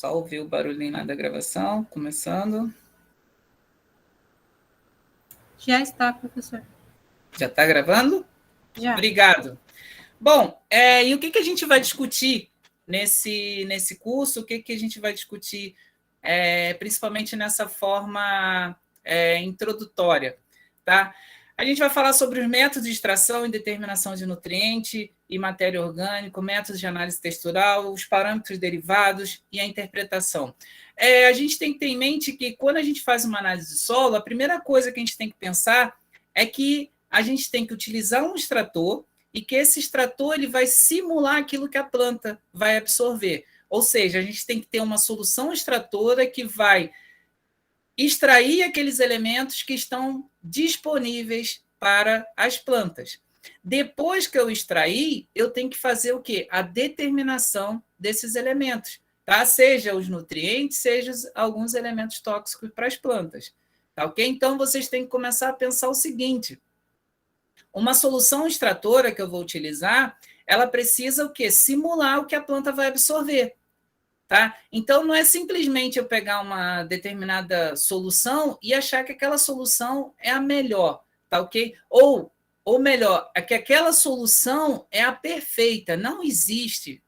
Só ouvir o barulhinho lá da gravação, começando. Já está, professor. Já está gravando? Já. Obrigado. Bom, e o que a gente vai discutir nesse curso? O que a gente vai discutir, principalmente nessa forma introdutória, tá? A gente vai falar sobre os métodos de extração e determinação de nutriente e matéria orgânica, métodos de análise textural, os parâmetros derivados e a interpretação. A gente tem que ter em mente que, quando a gente faz uma análise de solo, a primeira coisa que a gente tem que pensar é que a gente tem que utilizar um extrator e que esse extrator ele vai simular aquilo que a planta vai absorver. Ou seja, a gente tem que ter uma solução extratora que vai extrair aqueles elementos que estão disponíveis para as plantas. Depois que eu extrair, eu tenho que fazer o quê? A determinação desses elementos, tá? Seja os nutrientes, seja alguns elementos tóxicos para as plantas, tá ok? Então, vocês têm que começar a pensar o seguinte: uma solução extratora que eu vou utilizar, ela precisa o quê? Simular o que a planta vai absorver. Tá? Então, não é simplesmente eu pegar uma determinada solução e achar que aquela solução é a melhor, tá ok? Ou melhor, é que aquela solução é a perfeita. Não existe,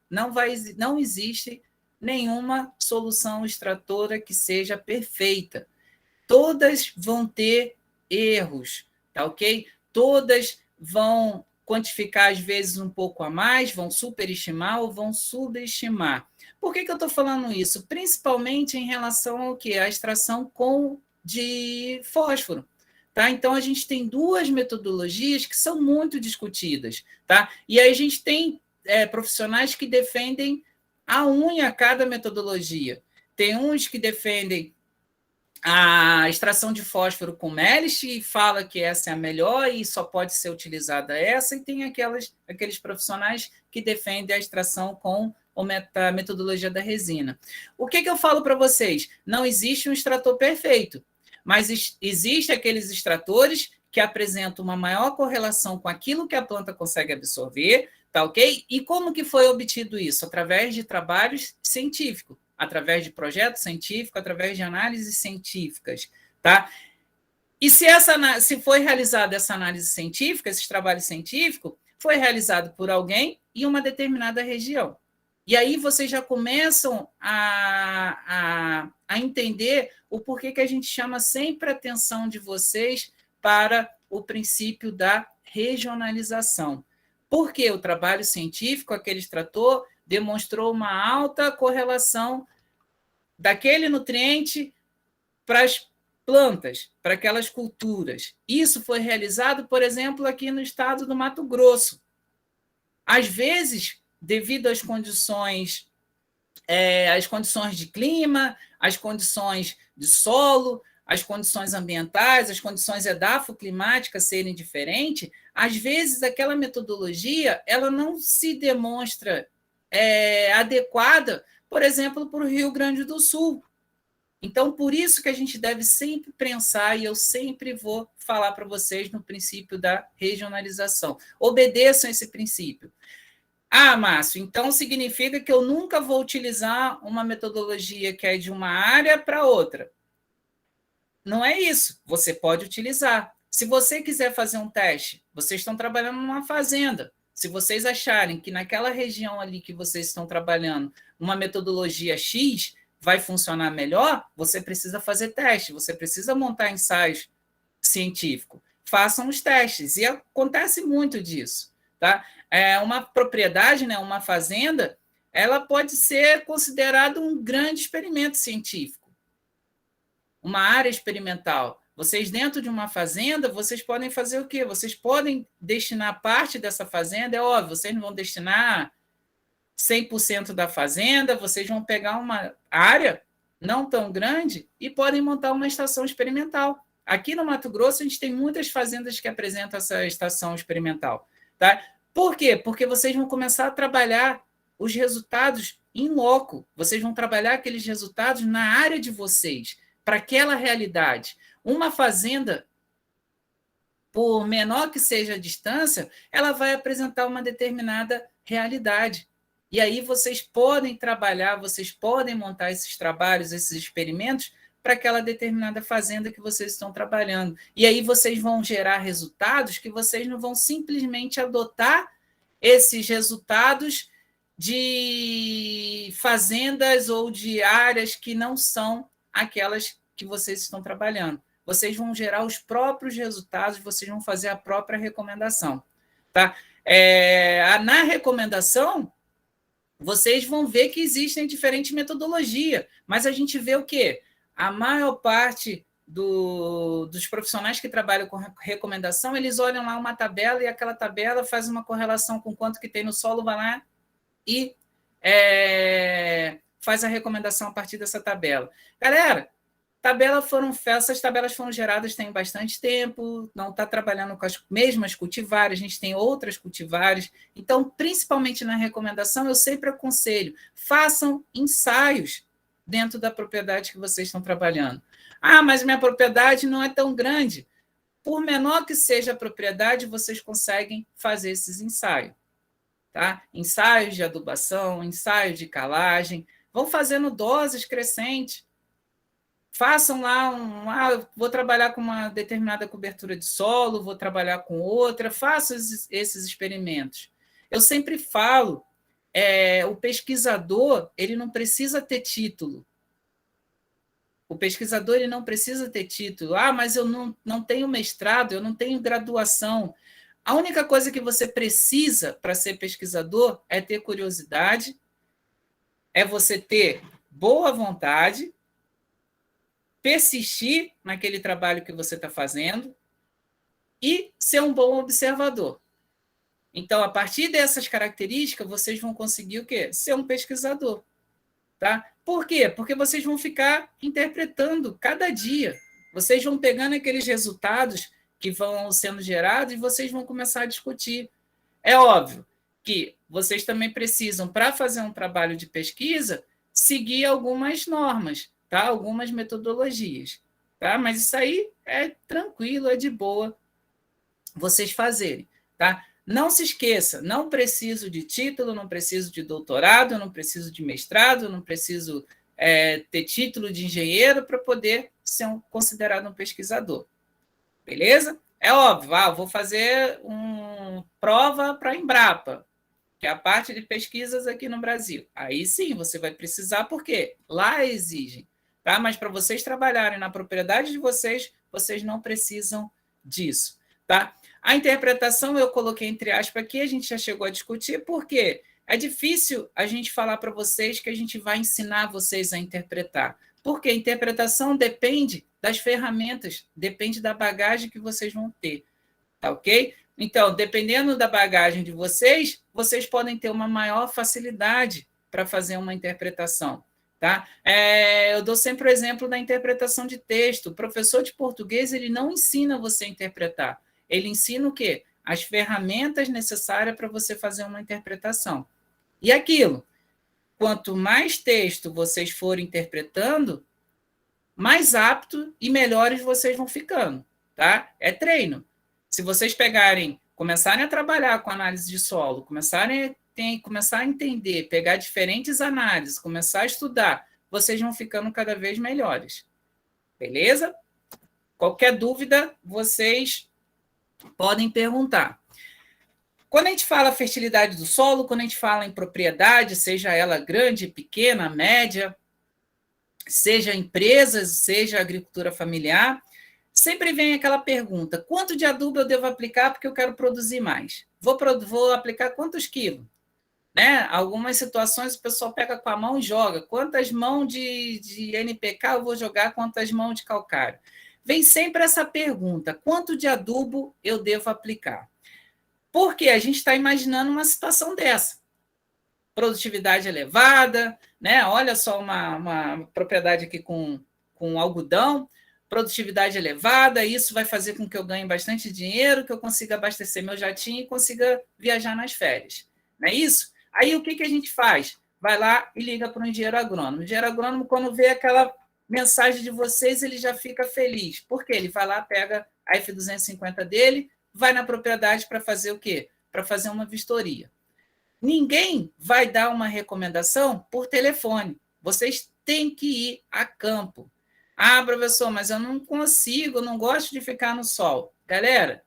não existe nenhuma solução extratora que seja perfeita. Todas vão ter erros, tá ok? Todas vão quantificar, às vezes, um pouco a mais, vão superestimar ou vão subestimar. Por que eu estou falando isso? Principalmente em relação ao que? A extração de fósforo. Tá? Então, a gente tem duas metodologias que são muito discutidas. Tá? E aí a gente tem profissionais que defendem a unha cada metodologia. Tem uns que defendem a extração de fósforo com Melich e fala que essa é a melhor e só pode ser utilizada essa, e tem aqueles profissionais que defendem a extração com a metodologia da resina. O que eu falo para vocês? Não existe um extrator perfeito, mas existem aqueles extratores que apresentam uma maior correlação com aquilo que a planta consegue absorver, tá ok? E como que foi obtido isso? Através de trabalhos científicos, através de projetos científicos, através de análises científicas, tá? E se foi realizada essa análise científica, esse trabalho científico, foi realizado por alguém em uma determinada região. E aí vocês já começam a entender o porquê que a gente chama sempre a atenção de vocês para o princípio da regionalização. Porque o trabalho científico, aquele extrator, demonstrou uma alta correlação daquele nutriente para as plantas, para aquelas culturas. Isso foi realizado, por exemplo, aqui no estado do Mato Grosso. Às vezes, devido às condições de clima, às condições de solo, as condições ambientais, as condições edafoclimáticas serem diferentes, às vezes aquela metodologia ela não se demonstra adequada, por exemplo, para o Rio Grande do Sul. Então, por isso que a gente deve sempre pensar, e eu sempre vou falar para vocês no princípio da regionalização. Obedeçam esse princípio. Ah, Márcio, então significa que eu nunca vou utilizar uma metodologia que é de uma área para outra. Não é isso. Você pode utilizar. Se você quiser fazer um teste, vocês estão trabalhando numa fazenda. Se vocês acharem que naquela região ali que vocês estão trabalhando, uma metodologia X vai funcionar melhor, você precisa fazer teste, você precisa montar ensaios científicos. Façam os testes. E acontece muito disso. Tá? Uma propriedade, né, uma fazenda, ela pode ser considerada um grande experimento científico, uma área experimental. Vocês, dentro de uma fazenda, vocês podem fazer o quê? Vocês podem destinar parte dessa fazenda, é óbvio, vocês não vão destinar 100% da fazenda, vocês vão pegar uma área não tão grande e podem montar uma estação experimental. Aqui no Mato Grosso, a gente tem muitas fazendas que apresentam essa estação experimental. Tá? Por quê? Porque vocês vão começar a trabalhar os resultados em loco. Vocês vão trabalhar aqueles resultados na área de vocês, para aquela realidade. Uma fazenda, por menor que seja a distância, ela vai apresentar uma determinada realidade. E aí vocês podem trabalhar, vocês podem montar esses trabalhos, esses experimentos para aquela determinada fazenda que vocês estão trabalhando. E aí vocês vão gerar resultados que vocês não vão simplesmente adotar esses resultados de fazendas ou de áreas que não são aquelas que vocês estão trabalhando. Vocês vão gerar os próprios resultados, vocês vão fazer a própria recomendação. Tá? Na recomendação, vocês vão ver que existem diferentes metodologias, mas a gente vê o quê? A maior parte dos profissionais que trabalham com recomendação, eles olham lá uma tabela e aquela tabela faz uma correlação com quanto que tem no solo, vai lá e faz a recomendação a partir dessa tabela. Galera, essas tabelas foram geradas tem bastante tempo, não está trabalhando com as mesmas cultivares, a gente tem outras cultivares. Então, principalmente na recomendação, eu sempre aconselho, façam ensaios dentro da propriedade que vocês estão trabalhando. Ah, mas minha propriedade não é tão grande. Por menor que seja a propriedade, vocês conseguem fazer esses ensaios. Tá? Ensaios de adubação, ensaios de calagem, vão fazendo doses crescentes. Façam lá vou trabalhar com uma determinada cobertura de solo, vou trabalhar com outra, façam esses experimentos. Eu sempre falo, o pesquisador ele não precisa ter título. O pesquisador ele não precisa ter título. Ah, mas eu não tenho mestrado, eu não tenho graduação. A única coisa que você precisa para ser pesquisador é ter curiosidade, é você ter boa vontade, persistir naquele trabalho que você está fazendo e ser um bom observador. Então, a partir dessas características, vocês vão conseguir o quê? Ser um pesquisador. Tá? Por quê? Porque vocês vão ficar interpretando cada dia. Vocês vão pegando aqueles resultados que vão sendo gerados e vocês vão começar a discutir. É óbvio que vocês também precisam, para fazer um trabalho de pesquisa, seguir algumas normas, tá? Algumas metodologias. Tá? Mas isso aí é tranquilo, é de boa vocês fazerem. Tá? Não se esqueça, não preciso de título, não preciso de doutorado, não preciso de mestrado, não preciso ter título de engenheiro para poder ser considerado um pesquisador. Beleza? É óbvio, vou fazer uma prova para a Embrapa, que é a parte de pesquisas aqui no Brasil. Aí sim, você vai precisar, porque lá exigem. Tá? Mas para vocês trabalharem na propriedade de vocês, vocês não precisam disso. Tá? A interpretação eu coloquei entre aspas aqui, a gente já chegou a discutir, porque é difícil a gente falar para vocês que a gente vai ensinar vocês a interpretar. Porque a interpretação depende das ferramentas, depende da bagagem que vocês vão ter. Tá ok? Então, dependendo da bagagem de vocês, vocês podem ter uma maior facilidade para fazer uma interpretação. Tá? Eu dou sempre o exemplo da interpretação de texto. O professor de português ele não ensina você a interpretar. Ele ensina o quê? As ferramentas necessárias para você fazer uma interpretação. E aquilo, quanto mais texto vocês forem interpretando, mais apto e melhores vocês vão ficando. Tá? É treino. Se vocês começarem a trabalhar com análise de solo, começar a entender, pegar diferentes análises, começar a estudar, vocês vão ficando cada vez melhores. Beleza? Qualquer dúvida, vocês podem perguntar. Quando a gente fala fertilidade do solo, quando a gente fala em propriedade, seja ela grande, pequena, média, seja empresas, seja agricultura familiar, sempre vem aquela pergunta, quanto de adubo eu devo aplicar porque eu quero produzir mais? Vou aplicar quantos quilos? Né? Algumas situações o pessoal pega com a mão e joga. Quantas mãos de NPK eu vou jogar, quantas mãos de calcário? Vem sempre essa pergunta, quanto de adubo eu devo aplicar? Porque a gente está imaginando uma situação dessa. Produtividade elevada, né? Olha só uma propriedade aqui com algodão, produtividade elevada, isso vai fazer com que eu ganhe bastante dinheiro, que eu consiga abastecer meu jatinho e consiga viajar nas férias. Não é isso? Aí o que a gente faz? Vai lá e liga para o engenheiro agrônomo. O engenheiro agrônomo, quando vê aquela mensagem de vocês, ele já fica feliz. Por quê? Ele vai lá, pega a F250 dele, vai na propriedade para fazer o quê? Para fazer uma vistoria. Ninguém vai dar uma recomendação por telefone. Vocês têm que ir a campo. Ah, professor, mas eu não consigo, não gosto de ficar no sol. Galera,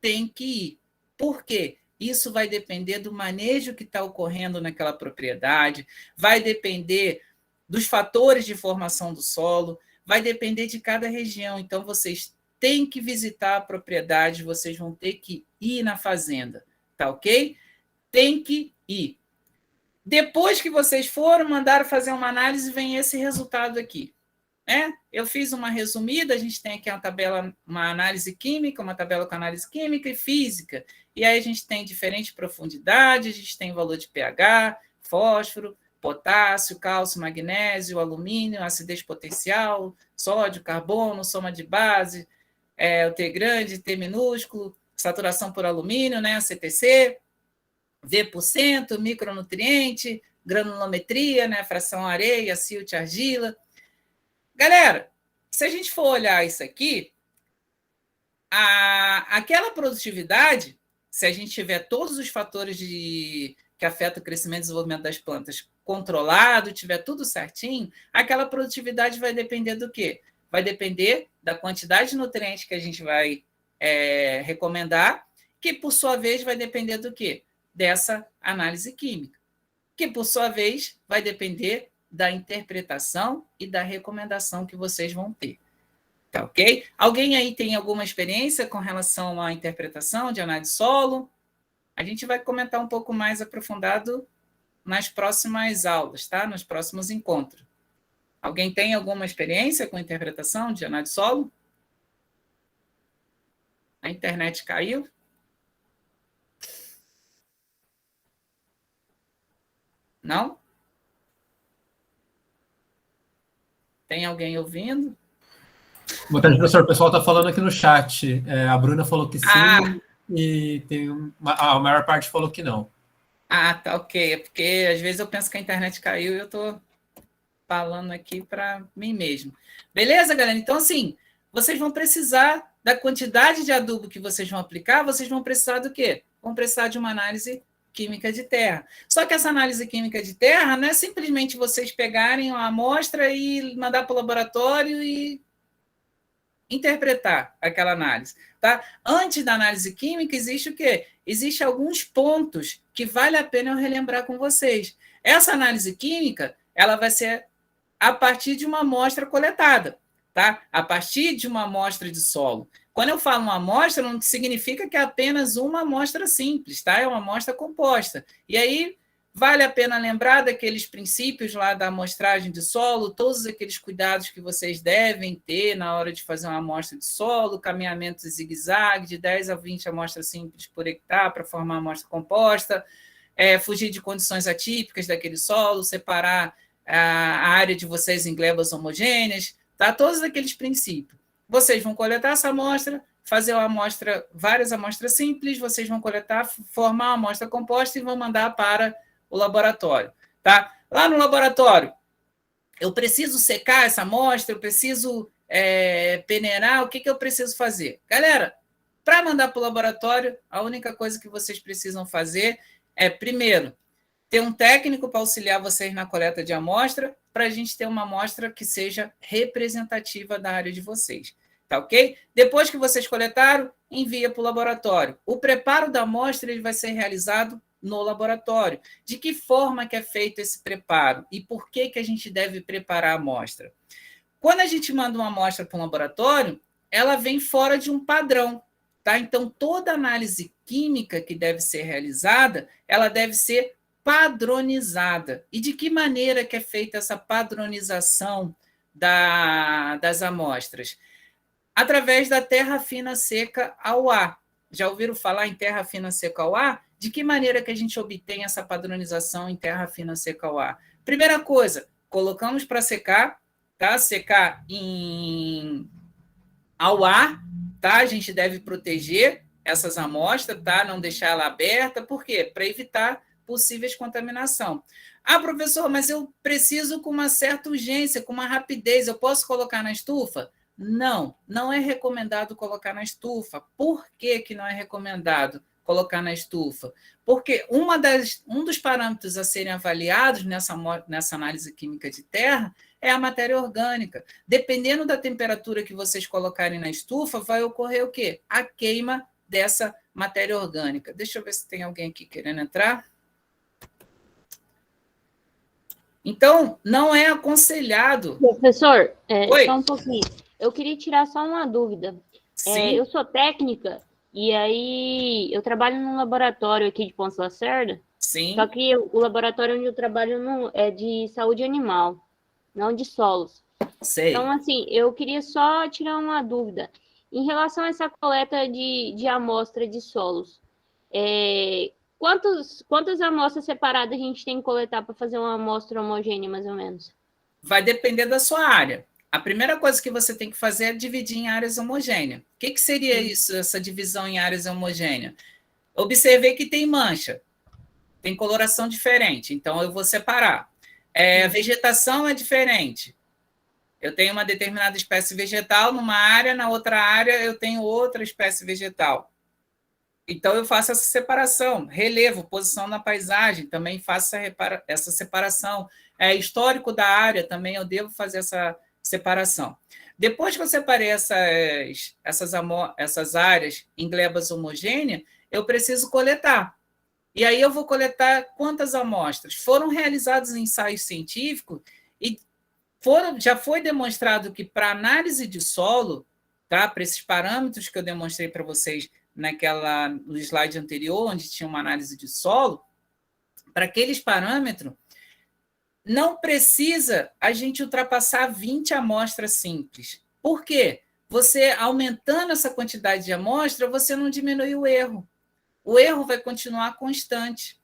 tem que ir. Por quê? Isso vai depender do manejo que está ocorrendo naquela propriedade, vai depender dos fatores de formação do solo, vai depender de cada região. Então, vocês têm que visitar a propriedade, vocês vão ter que ir na fazenda, tá ok? Tem que ir. Depois que vocês foram, mandaram fazer uma análise, vem esse resultado aqui. Eu fiz uma resumida, a gente tem aqui uma tabela, uma análise química, uma tabela com análise química e física, e aí a gente tem diferente profundidade, a gente tem valor de pH, fósforo, potássio, cálcio, magnésio, alumínio, acidez potencial, sódio, carbono, soma de base, o T grande, T minúsculo, saturação por alumínio, né, CTC, V%, micronutriente, granulometria, né, fração areia, silt, argila. Galera, se a gente for olhar isso aqui, aquela produtividade, se a gente tiver todos os fatores que afetam o crescimento e desenvolvimento das plantas controlado, tiver tudo certinho, aquela produtividade vai depender do quê? Vai depender da quantidade de nutrientes que a gente vai recomendar, que, por sua vez, vai depender do quê? Dessa análise química, que, por sua vez, vai depender da interpretação e da recomendação que vocês vão ter. Tá ok? Alguém aí tem alguma experiência com relação à interpretação de análise solo? A gente vai comentar um pouco mais aprofundado nas próximas aulas, tá? Nos próximos encontros. Alguém tem alguma experiência com interpretação de análise solo? A internet caiu? Não? Tem alguém ouvindo? Boa tarde, professor. O pessoal está falando aqui no chat. A Bruna falou que sim, e a maior parte falou que não. Tá, ok. É porque às vezes eu penso que a internet caiu e eu estou falando aqui para mim mesmo. Beleza, galera? Então, assim, vocês vão precisar da quantidade de adubo que vocês vão aplicar, vocês vão precisar do quê? Vão precisar de uma análise química de terra. Só que essa análise química de terra não é simplesmente vocês pegarem uma amostra e mandar para o laboratório e interpretar aquela análise, tá? Antes da análise química, existe o quê? Existem alguns pontos que vale a pena eu relembrar com vocês. Essa análise química, ela vai ser a partir de uma amostra coletada, tá? A partir de uma amostra de solo. Quando eu falo uma amostra, não significa que é apenas uma amostra simples, tá? É uma amostra composta. E aí, vale a pena lembrar daqueles princípios lá da amostragem de solo, todos aqueles cuidados que vocês devem ter na hora de fazer uma amostra de solo, caminhamento zigue-zague, de 10 a 20 amostras simples por hectare para formar uma amostra composta, fugir de condições atípicas daquele solo, separar a área de vocês em glebas homogêneas, tá? Todos aqueles princípios. Vocês vão coletar essa amostra, fazer uma amostra, várias amostras simples, vocês vão coletar, formar uma amostra composta e vão mandar para o laboratório, tá? Lá no laboratório, eu preciso secar essa amostra, eu preciso peneirar, o que eu preciso fazer? Galera, para mandar para o laboratório, a única coisa que vocês precisam fazer é, primeiro, ter um técnico para auxiliar vocês na coleta de amostra, para a gente ter uma amostra que seja representativa da área de vocês. Tá ok? Depois que vocês coletaram, envia para o laboratório. O preparo da amostra ele vai ser realizado no laboratório. De que forma que é feito esse preparo? E por que a gente deve preparar a amostra? Quando a gente manda uma amostra para um laboratório, ela vem fora de um padrão. Tá? Então, toda análise química que deve ser realizada, ela deve ser padronizada. E de que maneira que é feita essa padronização das amostras? Através da terra fina seca ao ar. Já ouviram falar em terra fina seca ao ar? De que maneira que a gente obtém essa padronização em terra fina seca ao ar? Primeira coisa, colocamos para secar, tá? Secar ao ar, tá? A gente deve proteger essas amostras, tá? Não deixar ela aberta, por quê? Para evitar possíveis contaminação. Ah, professor, mas eu preciso com uma certa urgência, com uma rapidez, eu posso colocar na estufa? Não, não é recomendado colocar na estufa. Por que não é recomendado colocar na estufa? Porque um dos parâmetros a serem avaliados nessa análise química de terra é a matéria orgânica. Dependendo da temperatura que vocês colocarem na estufa, vai ocorrer o quê? A queima dessa matéria orgânica. Deixa eu ver se tem alguém aqui querendo entrar. Então, não é aconselhado... Professor, só um pouquinho. Eu queria tirar só uma dúvida. Eu sou técnica e aí eu trabalho num laboratório aqui de Pontes Lacerda. Sim. Só que o laboratório onde eu trabalho é de saúde animal, não de solos. Sei. Então, assim, eu queria só tirar uma dúvida. Em relação a essa coleta de amostra de solos, quantas amostras separadas a gente tem que coletar para fazer uma amostra homogênea, mais ou menos? Vai depender da sua área. A primeira coisa que você tem que fazer é dividir em áreas homogêneas. O que seria isso, essa divisão em áreas homogêneas? Observei que tem mancha, tem coloração diferente, então eu vou separar. A vegetação é diferente. Eu tenho uma determinada espécie vegetal numa área, na outra área eu tenho outra espécie vegetal. Então, eu faço essa separação. Relevo, posição na paisagem, também faço essa separação. Histórico da área, também eu devo fazer essa separação. Depois que eu separei essas áreas em glebas homogêneas, eu preciso coletar. E aí eu vou coletar quantas amostras? Foram realizados ensaios científicos e já foi demonstrado que para análise de solo, tá? Para esses parâmetros que eu demonstrei para vocês no slide anterior, onde tinha uma análise de solo, para aqueles parâmetros, não precisa a gente ultrapassar 20 amostras simples. Por quê? Você, aumentando essa quantidade de amostra, você não diminui o erro. O erro vai continuar constante.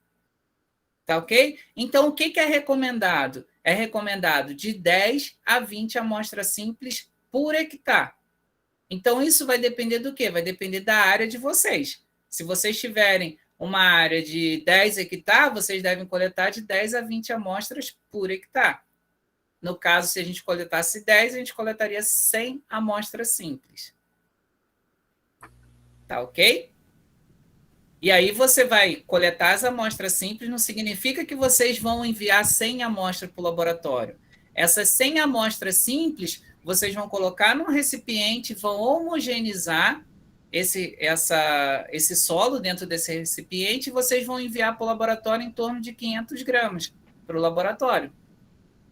Tá ok? Então, o que é recomendado? É recomendado de 10 a 20 amostras simples por hectare. Então, isso vai depender do quê? Vai depender da área de vocês. Se vocês tiverem uma área de 10 hectares, vocês devem coletar de 10 a 20 amostras por hectare. No caso, se a gente coletasse 10, a gente coletaria 100 amostras simples. Tá ok? E aí você vai coletar as amostras simples, não significa que vocês vão enviar 100 amostras para o laboratório. Essas 100 amostras simples, vocês vão colocar num recipiente, vão homogeneizar esse solo dentro desse recipiente e vocês vão enviar para o laboratório em torno de 500 gramas para o laboratório.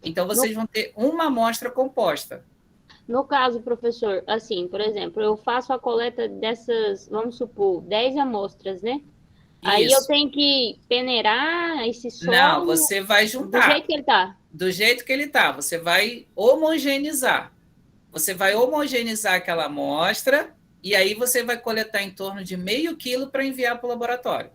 Então, vocês vão ter uma amostra composta. No caso, professor, assim, por exemplo, eu faço a coleta dessas, vamos supor, 10 amostras, né? Isso. Aí eu tenho que peneirar esse solo... Não, você vai juntar. Do jeito que ele está. Do jeito que ele está. Você vai homogeneizar. Você vai homogeneizar aquela amostra e aí você vai coletar em torno de meio quilo para enviar para o laboratório.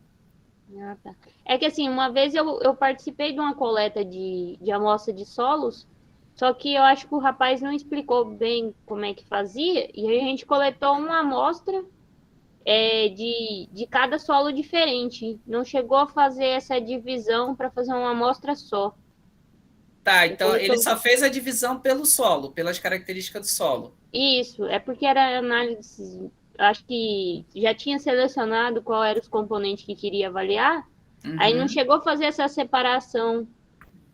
Ah, tá. É que assim, uma vez eu participei de uma coleta de amostra de solos, só que eu acho que o rapaz não explicou bem como é que fazia, e aí a gente coletou uma amostra de cada solo diferente. Não chegou a fazer essa divisão para fazer uma amostra só. Tá, então ele só fez a divisão pelo solo, pelas características do solo. Isso, é porque era análise, acho que já tinha selecionado qual eram os componentes que queria avaliar, aí não chegou a fazer essa separação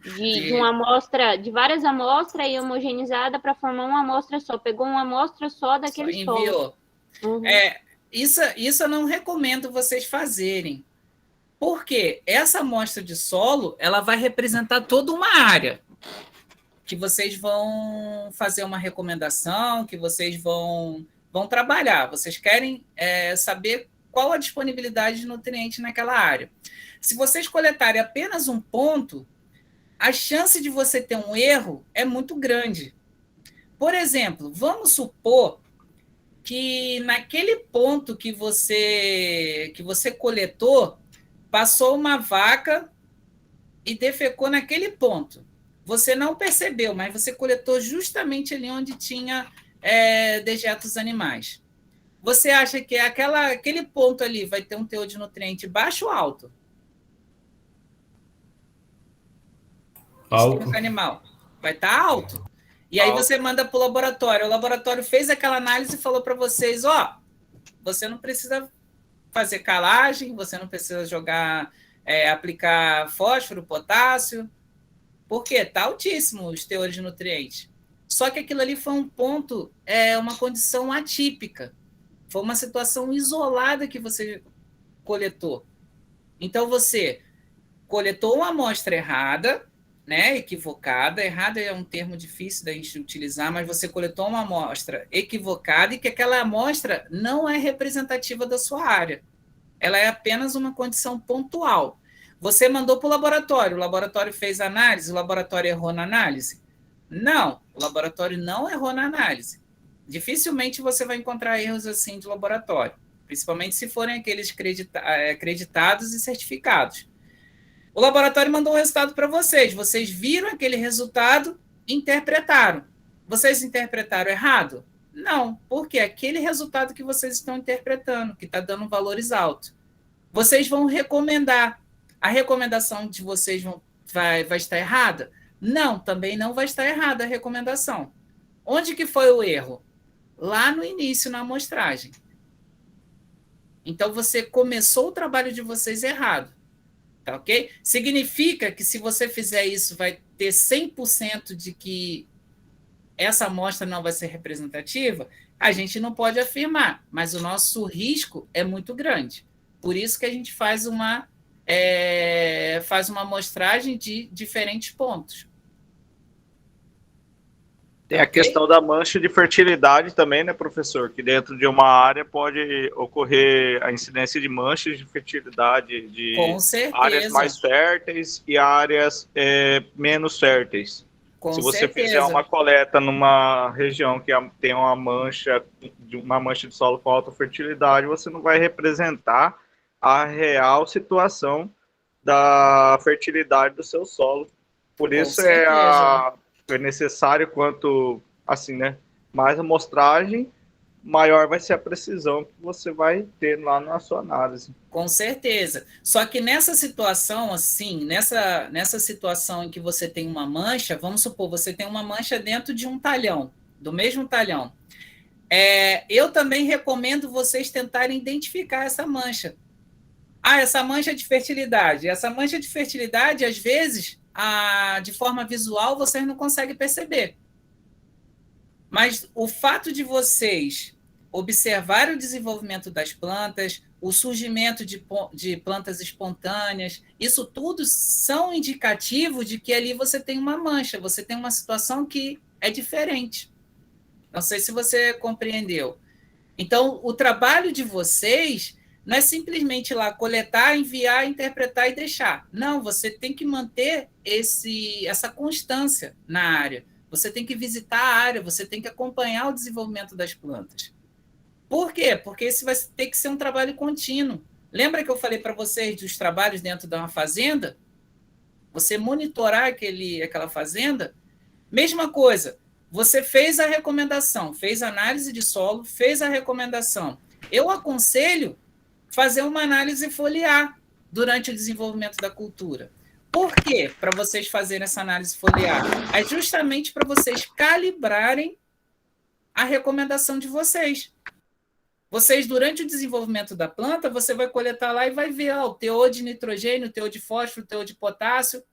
de uma amostra, de várias amostras e homogeneizada para formar uma amostra só. Pegou uma amostra só daquele solo. Enviou. Isso eu não recomendo vocês fazerem. Porque essa amostra de solo, ela vai representar toda uma área que vocês vão fazer uma recomendação, que vocês vão trabalhar. Vocês querem saber qual a disponibilidade de nutriente naquela área. Se vocês coletarem apenas um ponto, a chance de você ter um erro é muito grande. Por exemplo, vamos supor que naquele ponto que você coletou, passou uma vaca e defecou naquele ponto. Você não percebeu, mas você coletou justamente ali onde tinha dejetos animais. Você acha que aquele ponto ali vai ter um teor de nutriente baixo ou alto? Alto. Animal. Vai estar alto. E aí você manda para o laboratório. O laboratório fez aquela análise e falou para vocês, você não precisa fazer calagem, você não precisa aplicar fósforo, potássio. Por quê? Está altíssimo os teores de nutrientes. Só que aquilo ali foi um ponto, uma condição atípica. Foi uma situação isolada que você coletou. Então, você coletou uma amostra errada, né, equivocada. Errada é um termo difícil da gente utilizar, mas você coletou uma amostra equivocada e que aquela amostra não é representativa da sua área. Ela é apenas uma condição pontual. Você mandou para o laboratório fez análise, o laboratório errou na análise? Não, o laboratório não errou na análise. Dificilmente você vai encontrar erros assim de laboratório, principalmente se forem aqueles acreditados e certificados. O laboratório mandou um resultado para vocês viram aquele resultado, interpretaram. Vocês interpretaram errado? Não, porque é aquele resultado que vocês estão interpretando, que está dando valores altos. Vocês vão recomendar. A recomendação de vocês vai estar errada? Não, também não vai estar errada a recomendação. Onde que foi o erro? Lá no início, na amostragem. Então, você começou o trabalho de vocês errado. Tá ok? Significa que se você fizer isso, vai ter 100% de que essa amostra não vai ser representativa? A gente não pode afirmar, mas o nosso risco é muito grande. Por isso que a gente faz uma amostragem de diferentes pontos. Tem a questão da mancha de fertilidade também, né, professor? Que dentro de uma área pode ocorrer a incidência de manchas de fertilidade de áreas mais férteis e áreas menos férteis. Se você fizer uma coleta numa região que tem uma mancha de solo com alta fertilidade, você não vai representar a real situação da fertilidade do seu solo. Por isso é necessário quanto, assim, né, mais amostragem, maior vai ser a precisão que você vai ter lá na sua análise. Com certeza. Só que nessa situação, assim, nessa situação em que você tem uma mancha, vamos supor, você tem uma mancha dentro de um talhão, do mesmo talhão. Eu também recomendo vocês tentarem identificar essa mancha. Essa mancha de fertilidade. Essa mancha de fertilidade, às vezes, de forma visual, vocês não conseguem perceber. Mas o fato de vocês observarem o desenvolvimento das plantas, o surgimento de plantas espontâneas, isso tudo são indicativos de que ali você tem uma mancha, você tem uma situação que é diferente. Não sei se você compreendeu. Então, o trabalho de vocês não é simplesmente ir lá coletar, enviar, interpretar e deixar. Não, você tem que manter essa constância na área. Você tem que visitar a área, você tem que acompanhar o desenvolvimento das plantas. Por quê? Porque esse vai ter que ser um trabalho contínuo. Lembra que eu falei para vocês dos trabalhos dentro de uma fazenda? Você monitorar aquela fazenda? Mesma coisa, você fez a recomendação, fez análise de solo, fez a recomendação. Eu aconselho fazer uma análise foliar durante o desenvolvimento da cultura. Por quê? Para vocês fazerem essa análise foliar? É justamente para vocês calibrarem a recomendação de vocês. Vocês, durante o desenvolvimento da planta, você vai coletar lá e vai ver o teor de nitrogênio, o teor de fósforo, o teor de potássio,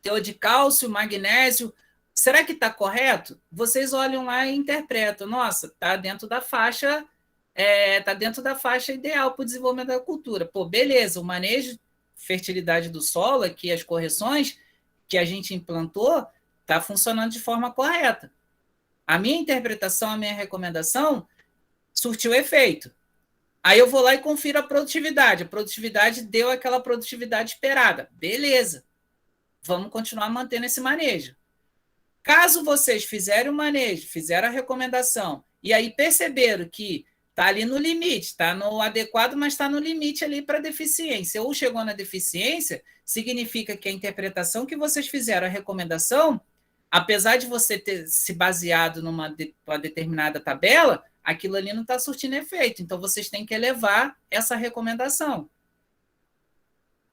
teor de cálcio, magnésio. Será que está correto? Vocês olham lá e interpretam. Nossa, está dentro da faixa... Está dentro da faixa ideal para o desenvolvimento da cultura. Pô, beleza, o manejo de fertilidade do solo, aqui as correções que a gente implantou, está funcionando de forma correta. A minha interpretação, a minha recomendação surtiu efeito. Aí eu vou lá e confiro a produtividade. A produtividade deu aquela produtividade esperada. Beleza. Vamos continuar mantendo esse manejo. Caso vocês fizerem o manejo, fizeram a recomendação, e aí perceberam que está ali no limite, está no adequado, mas está no limite ali para deficiência. Ou chegou na deficiência, significa que a interpretação que vocês fizeram, a recomendação, apesar de você ter se baseado numa determinada tabela, aquilo ali não está surtindo efeito. Então, vocês têm que elevar essa recomendação.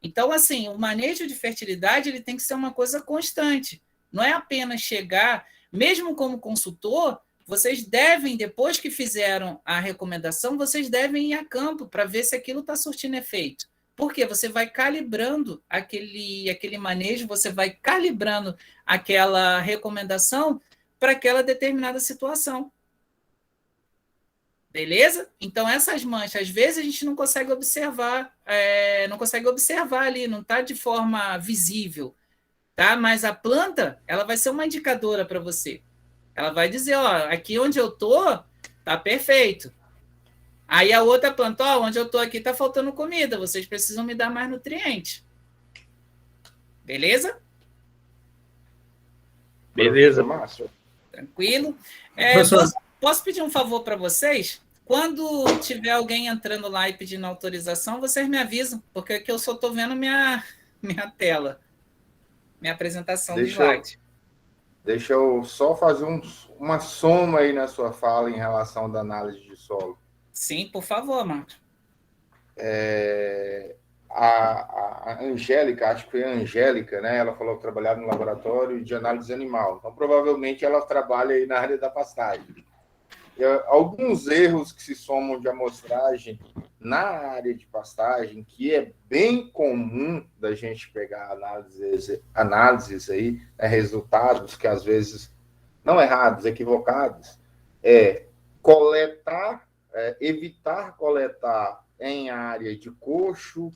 Então, assim, o manejo de fertilidade ele tem que ser uma coisa constante. Não é apenas chegar, mesmo como consultor, vocês devem, depois que fizeram a recomendação, vocês devem ir a campo para ver se aquilo está surtindo efeito. Porque você vai calibrando aquele manejo, você vai calibrando aquela recomendação para aquela determinada situação. Beleza? Então, essas manchas, às vezes, a gente não consegue observar ali, não está de forma visível, tá? Mas a planta, ela vai ser uma indicadora para você. Ela vai dizer, ó, aqui onde eu tô, tá perfeito. Aí a outra planta, ó, onde eu tô aqui tá faltando comida, vocês precisam me dar mais nutrientes. Beleza? Beleza, Márcio. Tranquilo. Posso pedir um favor para vocês? Quando tiver alguém entrando lá e pedindo autorização, vocês me avisam, porque aqui eu só estou vendo minha tela, minha apresentação do slide. Deixa eu só fazer uma soma aí na sua fala em relação da análise de solo. Sim, por favor, Marcos. A Angélica, acho que foi a Angélica, né? Ela falou que trabalhava no laboratório de análise animal. Então, provavelmente, ela trabalha aí na área da pastagem. Alguns erros que se somam de amostragem na área de pastagem, que é bem comum da gente pegar análises aí, resultados que às vezes não errados, equivocados, evitar coletar em área de coxo,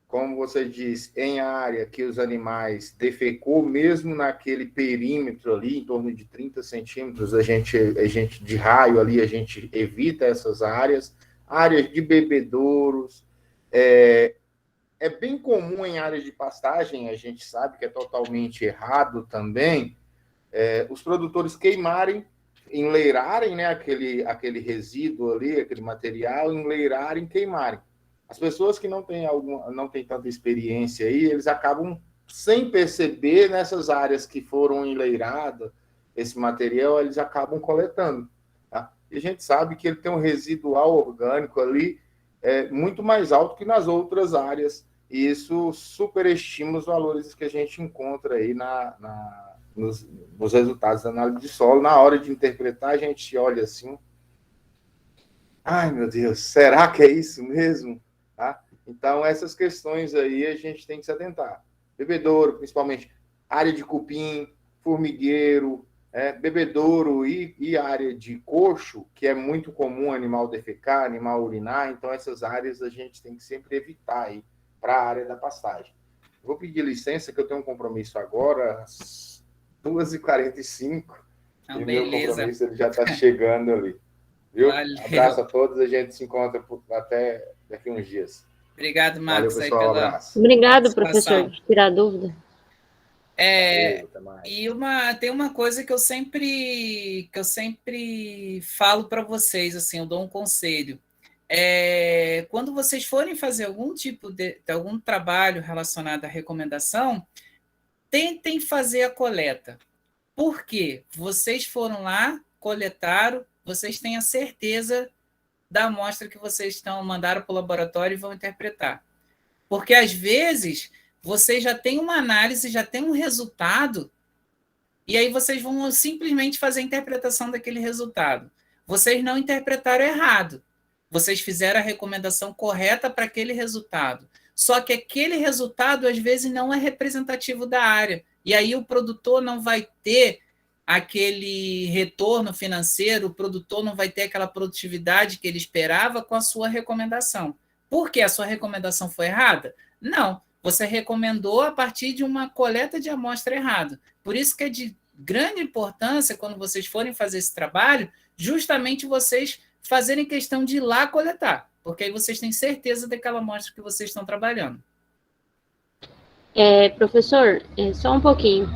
como você diz, em área que os animais defecou, mesmo naquele perímetro ali, em torno de 30 centímetros, a gente de raio ali, a gente evita essas áreas de bebedouros, é bem comum em áreas de pastagem, a gente sabe que é totalmente errado também, os produtores queimarem, enleirarem, né, aquele resíduo ali, aquele material, enleirarem, queimarem. As pessoas que não têm tanta experiência aí, eles acabam, sem perceber, nessas áreas que foram enleiradas, esse material, eles acabam coletando. Tá? E a gente sabe que ele tem um residual orgânico ali muito mais alto que nas outras áreas, e isso superestima os valores que a gente encontra aí nos resultados da análise de solo. Na hora de interpretar, a gente olha assim, ai, meu Deus, será que é isso mesmo? Tá? Então, essas questões aí a gente tem que se atentar. Bebedouro, principalmente, área de cupim, formigueiro, bebedouro e área de coxo, que é muito comum animal defecar, animal urinar, então essas áreas a gente tem que sempre evitar aí para a área da pastagem. Vou pedir licença, que eu tenho um compromisso agora, às 2h45, e meu compromisso ele já está chegando ali. Viu? Valeu. Abraço a todos, a gente se encontra até daqui uns dias. Obrigado, Marcos. Valeu, pessoal, abraço. Obrigado, professor, por tirar a dúvida. Tem uma coisa que eu sempre falo para vocês, assim, eu dou um conselho. Quando vocês forem fazer algum tipo de algum trabalho relacionado à recomendação, tentem fazer a coleta. Por quê? Vocês foram lá, coletaram, vocês têm a certeza da amostra que vocês mandaram para o laboratório e vão interpretar. Porque, às vezes, vocês já têm uma análise, já tem um resultado, e aí vocês vão simplesmente fazer a interpretação daquele resultado. Vocês não interpretaram errado. Vocês fizeram a recomendação correta para aquele resultado. Só que aquele resultado, às vezes, não é representativo da área. E aí o produtor não vai ter aquele retorno financeiro, o produtor não vai ter aquela produtividade que ele esperava com a sua recomendação. Por que a sua recomendação foi errada? Não, você recomendou a partir de uma coleta de amostra errada. Por isso que é de grande importância, quando vocês forem fazer esse trabalho, justamente vocês fazerem questão de ir lá coletar, porque aí vocês têm certeza daquela amostra que vocês estão trabalhando. Professor, só um pouquinho.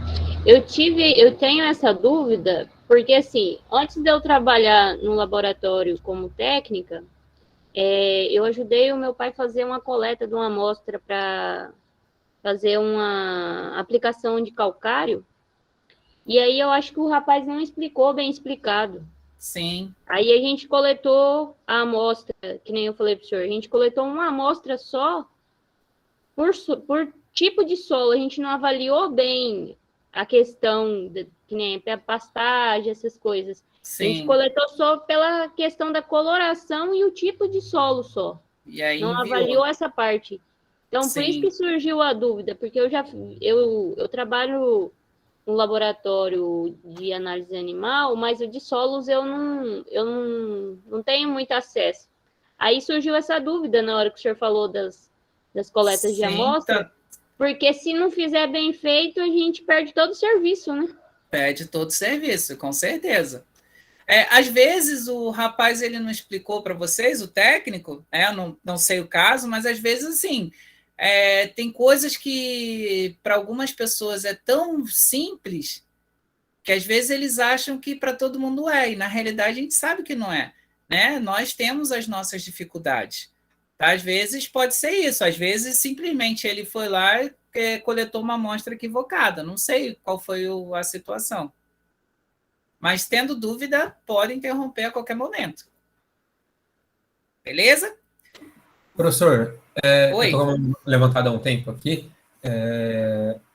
Eu tenho essa dúvida, porque assim, antes de eu trabalhar no laboratório como técnica, eu ajudei o meu pai a fazer uma coleta de uma amostra para fazer uma aplicação de calcário, e aí eu acho que o rapaz não explicou bem explicado. Sim. Aí a gente coletou a amostra, que nem eu falei para o senhor, a gente coletou uma amostra só por tipo de solo, a gente não avaliou bem a questão que nem a pastagem, essas coisas. A gente coletou só pela questão da coloração e o tipo de solo só. E aí não avaliou essa parte. Então, por isso que surgiu a dúvida, porque eu trabalho no laboratório de análise animal, mas o de solos eu não tenho muito acesso. Aí surgiu essa dúvida na hora que o senhor falou das coletas de amostra, porque se não fizer bem feito, a gente perde todo o serviço, né? Perde todo o serviço, com certeza. Às vezes o rapaz ele não explicou para vocês, o técnico, não sei o caso, mas às vezes assim, tem coisas que para algumas pessoas é tão simples que às vezes eles acham que para todo mundo e na realidade a gente sabe que não é, né? Nós temos as nossas dificuldades. Tá? Às vezes pode ser isso, às vezes simplesmente ele foi lá e coletou uma amostra equivocada, não sei qual foi a situação. Mas, tendo dúvida, pode interromper a qualquer momento. Beleza? Professor, eu estou levantado há um tempo aqui.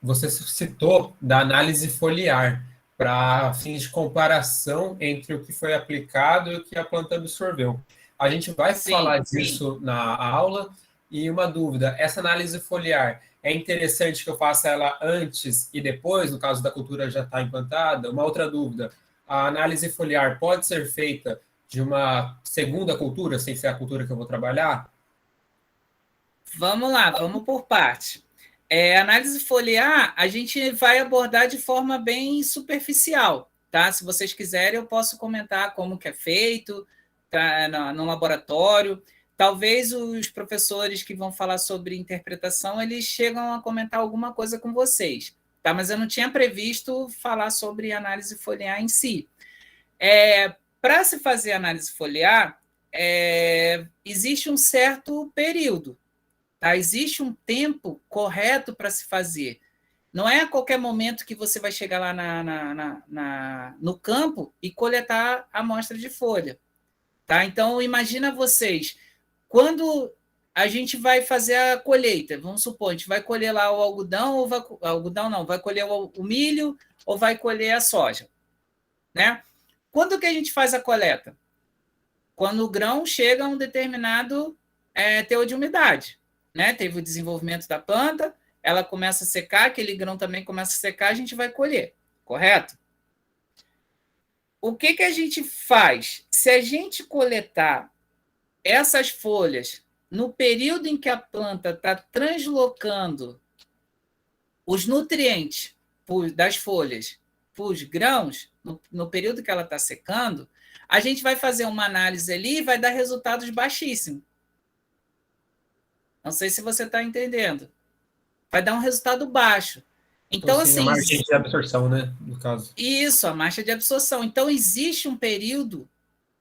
Você citou da análise foliar para fins de comparação entre o que foi aplicado e o que a planta absorveu. A gente vai falar disso na aula. E uma dúvida, essa análise foliar, é interessante que eu faça ela antes e depois, no caso da cultura já está implantada? Uma outra dúvida, a análise foliar pode ser feita de uma segunda cultura, sem ser a cultura que eu vou trabalhar? Vamos lá, vamos por parte. Análise foliar, a gente vai abordar de forma bem superficial, tá? Se vocês quiserem, eu posso comentar como que é feito, tá, no laboratório. Talvez os professores que vão falar sobre interpretação, eles chegam a comentar alguma coisa com vocês. Tá? Mas eu não tinha previsto falar sobre análise foliar em si. Para se fazer análise foliar, existe um certo período. Tá? Existe um tempo correto para se fazer. Não é a qualquer momento que você vai chegar lá no campo e coletar a amostra de folha. Tá? Então, imagina vocês, quando a gente vai fazer a colheita, vamos supor, a gente vai colher lá o algodão, vai colher o milho ou vai colher a soja. Né? Quando que a gente faz a coleta? Quando o grão chega a um determinado teor de umidade. Né? Teve o desenvolvimento da planta, ela começa a secar, aquele grão também começa a secar, a gente vai colher, correto? O que a gente faz? Se a gente coletar essas folhas no período em que a planta está translocando os nutrientes das folhas para os grãos, no período que ela está secando, a gente vai fazer uma análise ali e vai dar resultados baixíssimos. Não sei se você está entendendo. Vai dar um resultado baixo. Então, assim, a margem de absorção, né, no caso. Isso, a margem de absorção. Então, existe um período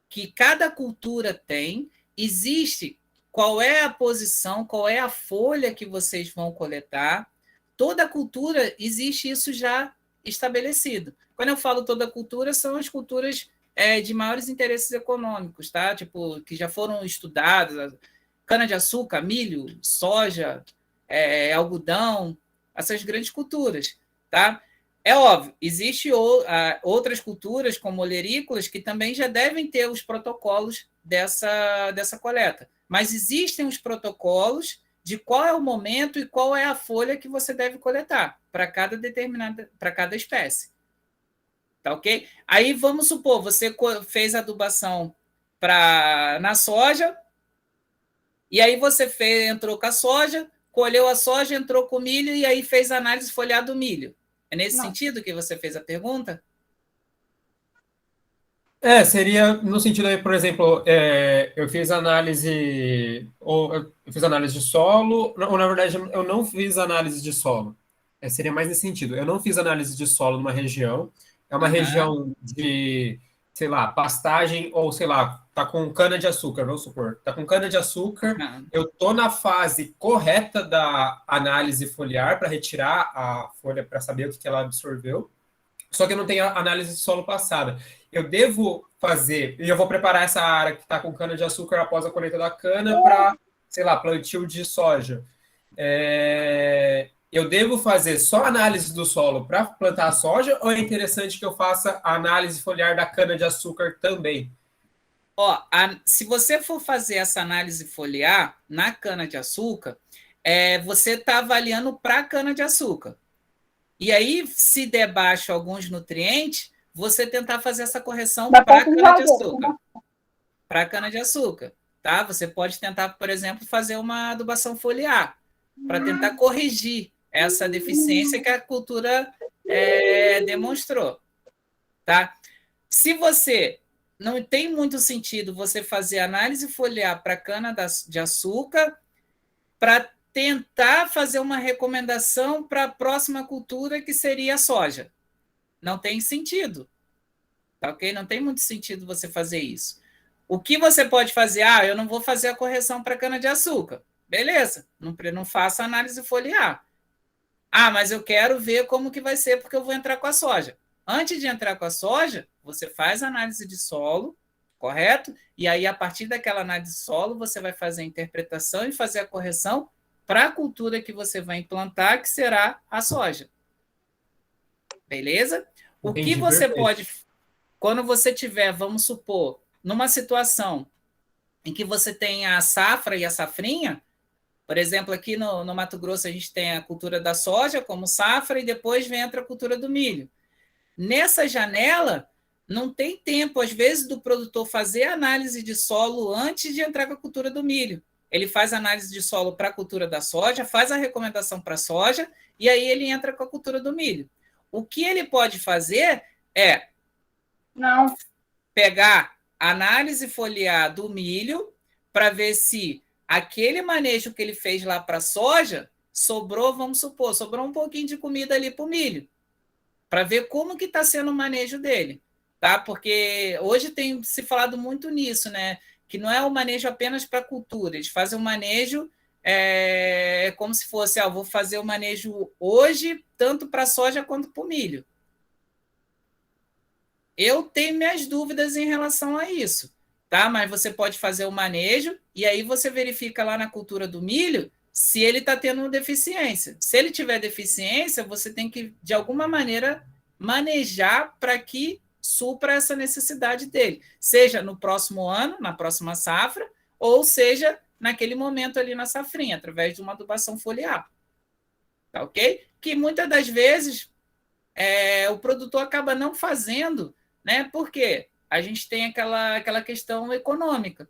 que cada cultura tem, existe qual é a posição, qual é a folha que vocês vão coletar. Toda cultura existe isso já estabelecido. Quando eu falo toda cultura, são as culturas de maiores interesses econômicos, tá? Tipo, que já foram estudadas, cana-de-açúcar, milho, soja, algodão, essas grandes culturas, tá? É óbvio, existem outras culturas, como olerícolas, que também já devem ter os protocolos dessa coleta. Mas existem os protocolos de qual é o momento e qual é a folha que você deve coletar para cada espécie. Tá ok? Aí vamos supor, você fez adubação na soja, e aí você entrou com a soja, colheu a soja, entrou com o milho, e aí fez a análise foliar do milho. É nesse sentido que você fez a pergunta? Seria no sentido aí, por exemplo, eu fiz análise de solo, ou na verdade eu não fiz análise de solo. Seria mais nesse sentido. Eu não fiz análise de solo numa região, é uma região de, sei lá, pastagem, ou sei lá, tá com cana-de-açúcar, vamos supor. Tá com cana-de-açúcar, eu tô na fase correta da análise foliar para retirar a folha para saber o que ela absorveu. Só que eu não tenho a análise de solo passada. Eu devo fazer, e eu vou preparar essa área que está com cana-de-açúcar após a colheita da cana para, sei lá, plantio de soja. eu devo fazer só análise do solo para plantar soja ou é interessante que eu faça a análise foliar da cana-de-açúcar também? Ó, se você for fazer essa análise foliar na cana-de-açúcar, você está avaliando para a cana-de-açúcar. E aí, se der baixo alguns nutrientes, você tentar fazer essa correção para a cana-de-açúcar. Para a cana-de-açúcar, tá? Você pode tentar, por exemplo, fazer uma adubação foliar para tentar corrigir essa deficiência que a cultura demonstrou, tá? Se você não tem muito sentido você fazer análise foliar para cana-de-açúcar para tentar fazer uma recomendação para a próxima cultura, que seria a soja. Não tem sentido, tá ok? Não tem muito sentido você fazer isso. O que você pode fazer? Eu não vou fazer a correção para cana-de-açúcar. Beleza, não faça análise foliar. Mas eu quero ver como que vai ser, porque eu vou entrar com a soja. Antes de entrar com a soja, você faz análise de solo, correto? E aí, a partir daquela análise de solo, você vai fazer a interpretação e fazer a correção para a cultura que você vai implantar, que será a soja. Beleza? O que você pode... Quando você tiver, vamos supor, numa situação em que você tem a safra e a safrinha, por exemplo, aqui no Mato Grosso a gente tem a cultura da soja como safra e depois entra a cultura do milho. Nessa janela, não tem tempo, às vezes, do produtor fazer análise de solo antes de entrar com a cultura do milho. Ele faz análise de solo para a cultura da soja, faz a recomendação para a soja, e aí ele entra com a cultura do milho. O que ele pode fazer é pegar a análise foliar do milho para ver se aquele manejo que ele fez lá para a soja sobrou, vamos supor, sobrou um pouquinho de comida ali para o milho, para ver como que está sendo o manejo dele, tá? Porque hoje tem se falado muito nisso, né? Que não é o manejo apenas para cultura, eles fazem o manejo como se fosse, vou fazer o manejo hoje, tanto para a soja quanto para o milho. Eu tenho minhas dúvidas em relação a isso, tá? Mas você pode fazer o manejo e aí você verifica lá na cultura do milho se ele está tendo deficiência. Se ele tiver deficiência, você tem que, de alguma maneira, manejar para que supra essa necessidade dele, seja no próximo ano, na próxima safra, ou seja naquele momento ali na safrinha, através de uma adubação foliar. Tá ok? Que muitas das vezes o produtor acaba não fazendo, né? Porque a gente tem aquela questão econômica.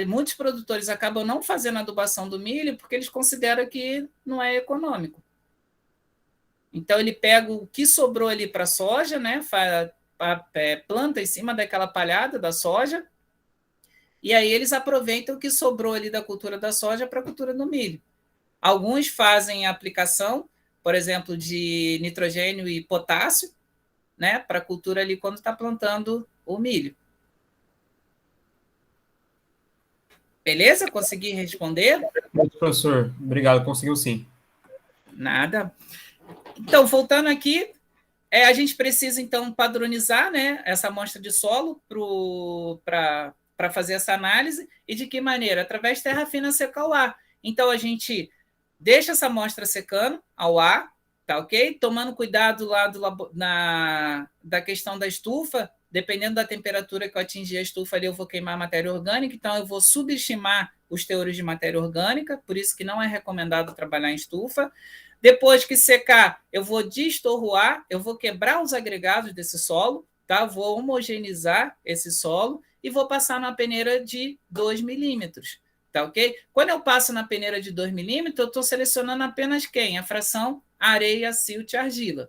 Muitos produtores acabam não fazendo a adubação do milho porque eles consideram que não é econômico. Então, ele pega o que sobrou ali para a soja, né? Planta em cima daquela palhada da soja, e aí eles aproveitam o que sobrou ali da cultura da soja para a cultura do milho. Alguns fazem a aplicação, por exemplo, de nitrogênio e potássio, né, para a cultura ali quando está plantando o milho. Beleza? Consegui responder? Muito, professor. Obrigado, conseguiu sim. Nada. Então, voltando aqui, a gente precisa, então, padronizar, né, essa amostra de solo para fazer essa análise. E de que maneira? Através de terra fina seca ao ar. Então, a gente deixa essa amostra secando ao ar, tá ok? Tomando cuidado lá da questão da estufa. Dependendo da temperatura que eu atingir a estufa ali, eu vou queimar matéria orgânica, então eu vou subestimar os teores de matéria orgânica, por isso que não é recomendado trabalhar em estufa. Depois que secar, eu vou destorruar, eu vou quebrar os agregados desse solo, tá? Vou homogeneizar esse solo e vou passar na peneira de 2 milímetros, tá ok? Quando eu passo na peneira de 2 milímetros, eu estou selecionando apenas quem? A fração areia, silt e argila.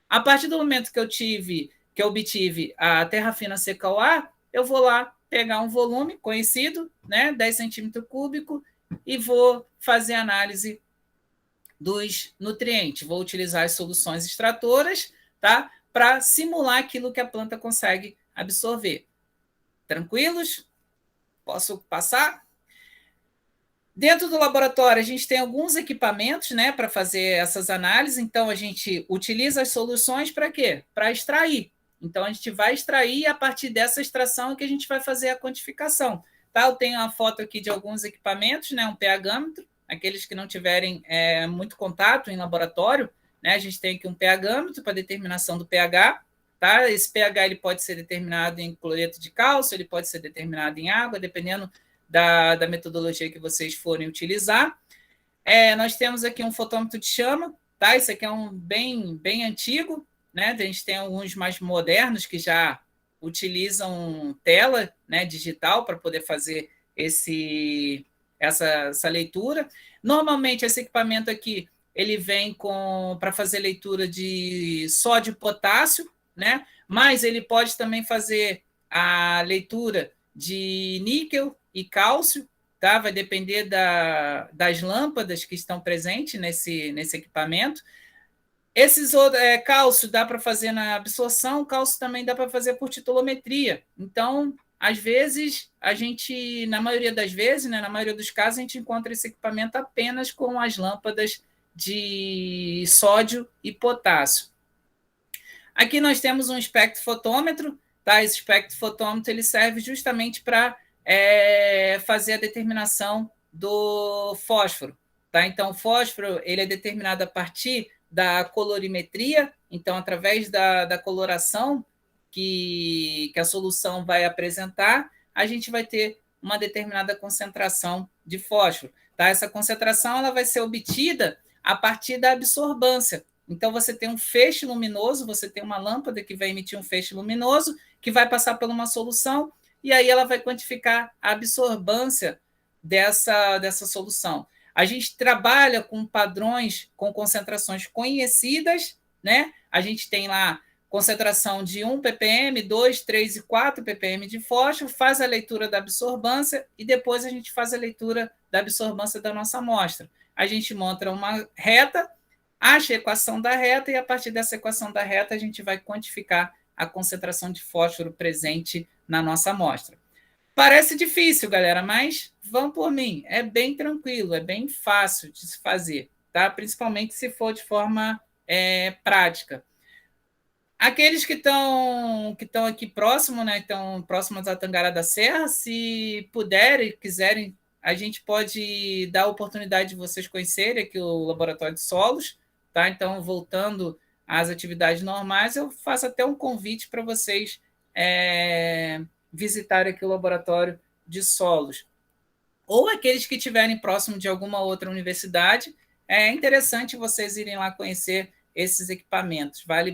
A partir do momento que eu obtive a terra fina seca ao ar, eu vou lá pegar um volume conhecido, né, 10 centímetros cúbicos, e vou fazer análise dos nutrientes. Vou utilizar as soluções extratoras, tá, para simular aquilo que a planta consegue absorver. Tranquilos? Posso passar? Dentro do laboratório, a gente tem alguns equipamentos, né, para fazer essas análises. Então, a gente utiliza as soluções para quê? Para extrair. Então, a gente vai extrair e a partir dessa extração é que a gente vai fazer a quantificação. Tá? Eu tenho uma foto aqui de alguns equipamentos, né? Um pH-metro aqueles que não tiverem muito contato em laboratório, né? A gente tem aqui um pH-metro para determinação do pH, tá? Esse pH ele pode ser determinado em cloreto de cálcio, ele pode ser determinado em água, dependendo da metodologia que vocês forem utilizar. Nós temos aqui um fotômetro de chama, tá? Esse aqui é um bem antigo, né? A gente tem alguns mais modernos que já utilizam tela, né, digital para poder fazer essa leitura. Normalmente, esse equipamento aqui ele vem para fazer leitura de sódio e potássio, né? Mas ele pode também fazer a leitura de níquel e cálcio, tá? Vai depender das lâmpadas que estão presentes nesse equipamento. Esses outros, cálcio dá para fazer na absorção, cálcio também dá para fazer por titulometria. Então, às vezes, na maioria das vezes, né, na maioria dos casos, a gente encontra esse equipamento apenas com as lâmpadas de sódio e potássio. Aqui nós temos um espectrofotômetro, tá? Esse espectrofotômetro ele serve justamente para fazer a determinação do fósforo, tá? Então, o fósforo ele é determinado a partir da colorimetria, então, através da coloração que a solução vai apresentar, a gente vai ter uma determinada concentração de fósforo, tá? Essa concentração ela vai ser obtida a partir da absorbância. Então, você tem um feixe luminoso, você tem uma lâmpada que vai emitir um feixe luminoso, que vai passar por uma solução, e aí ela vai quantificar a absorbância dessa solução. A gente trabalha com padrões, com concentrações conhecidas, né? A gente tem lá concentração de 1 ppm, 2, 3 e 4 ppm de fósforo, faz a leitura da absorbância e depois a gente faz a leitura da absorbância da nossa amostra. A gente monta uma reta, acha a equação da reta e, a partir dessa equação da reta, a gente vai quantificar a concentração de fósforo presente na nossa amostra. Parece difícil, galera, mas vão por mim. É bem tranquilo, é bem fácil de se fazer, tá? Principalmente se for de forma prática. Aqueles que estão aqui próximo, né? Estão próximos à Tangará da Serra, se puderem e quiserem, a gente pode dar a oportunidade de vocês conhecerem aqui o Laboratório de Solos, tá? Então, voltando às atividades normais, eu faço até um convite para vocês visitar aqui o Laboratório de Solos. Ou aqueles que estiverem próximo de alguma outra universidade, é interessante vocês irem lá conhecer esses equipamentos. Vale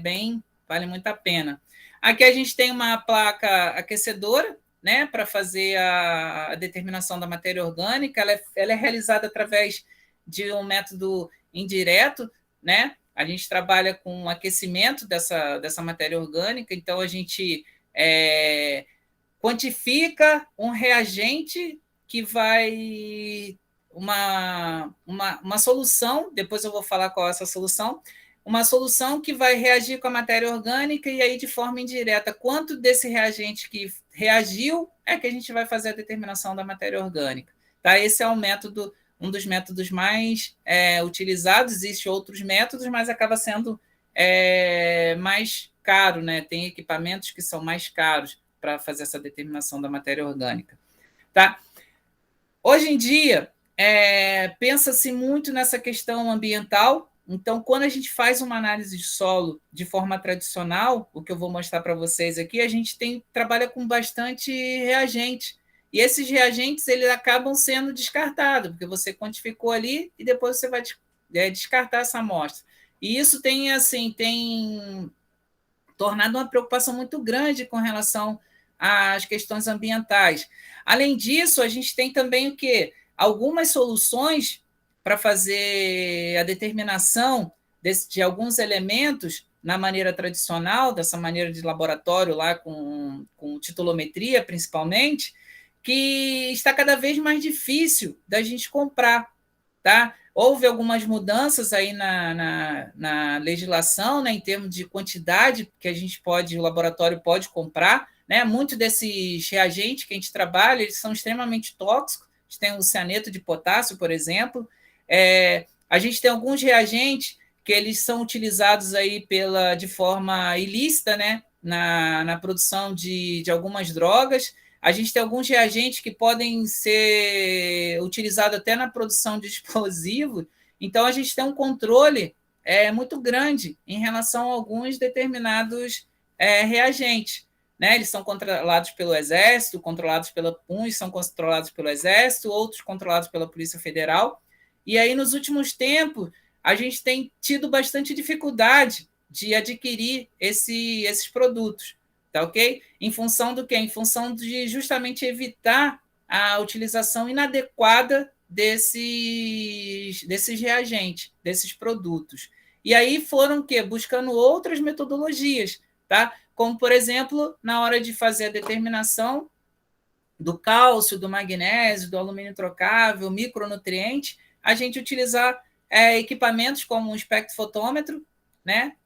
muito a pena. Aqui a gente tem uma placa aquecedora, né, para fazer a determinação da matéria orgânica. Ela é realizada através de um método indireto, né? A gente trabalha com aquecimento dessa matéria orgânica, então a gente quantifica um reagente que vai... Uma solução, depois eu vou falar qual é essa solução, uma solução que vai reagir com a matéria orgânica e aí, de forma indireta, quanto desse reagente que reagiu é que a gente vai fazer a determinação da matéria orgânica. Tá? Esse é um dos métodos mais utilizados. Existem outros métodos, mas acaba sendo mais caro, né? Tem equipamentos que são mais caros para fazer essa determinação da matéria orgânica. Tá? Hoje em dia, pensa-se muito nessa questão ambiental. Então, quando a gente faz uma análise de solo de forma tradicional, o que eu vou mostrar para vocês aqui, a gente trabalha com bastante reagente. E esses reagentes eles acabam sendo descartados, porque você quantificou ali e depois você vai descartar essa amostra. E isso tem tornado uma preocupação muito grande com relação às questões ambientais. Além disso, a gente tem também o quê? Algumas soluções para fazer a determinação de alguns elementos na maneira tradicional, dessa maneira de laboratório lá com titulometria, principalmente, que está cada vez mais difícil da gente comprar, tá? Houve algumas mudanças aí na legislação, né, em termos de quantidade que o laboratório pode comprar, né? Muitos desses reagentes que a gente trabalha, eles são extremamente tóxicos. A gente tem o cianeto de potássio, por exemplo. A gente tem alguns reagentes que eles são utilizados aí de forma ilícita, né, na produção de algumas drogas. A gente tem alguns reagentes que podem ser utilizados até na produção de explosivos, então a gente tem um controle muito grande em relação a alguns determinados reagentes. Né? Eles são controlados pelo Exército, controlados pela PUN, são controlados pelo Exército, outros controlados pela Polícia Federal. E aí, nos últimos tempos, a gente tem tido bastante dificuldade de adquirir esses produtos, tá ok? Em função do quê? Em função de justamente evitar a utilização inadequada desses reagentes, desses produtos. E aí foram o quê? Buscando outras metodologias, tá? Como, por exemplo, na hora de fazer a determinação do cálcio, do magnésio, do alumínio trocável, micronutriente, a gente utilizar equipamentos como um espectrofotômetro, né?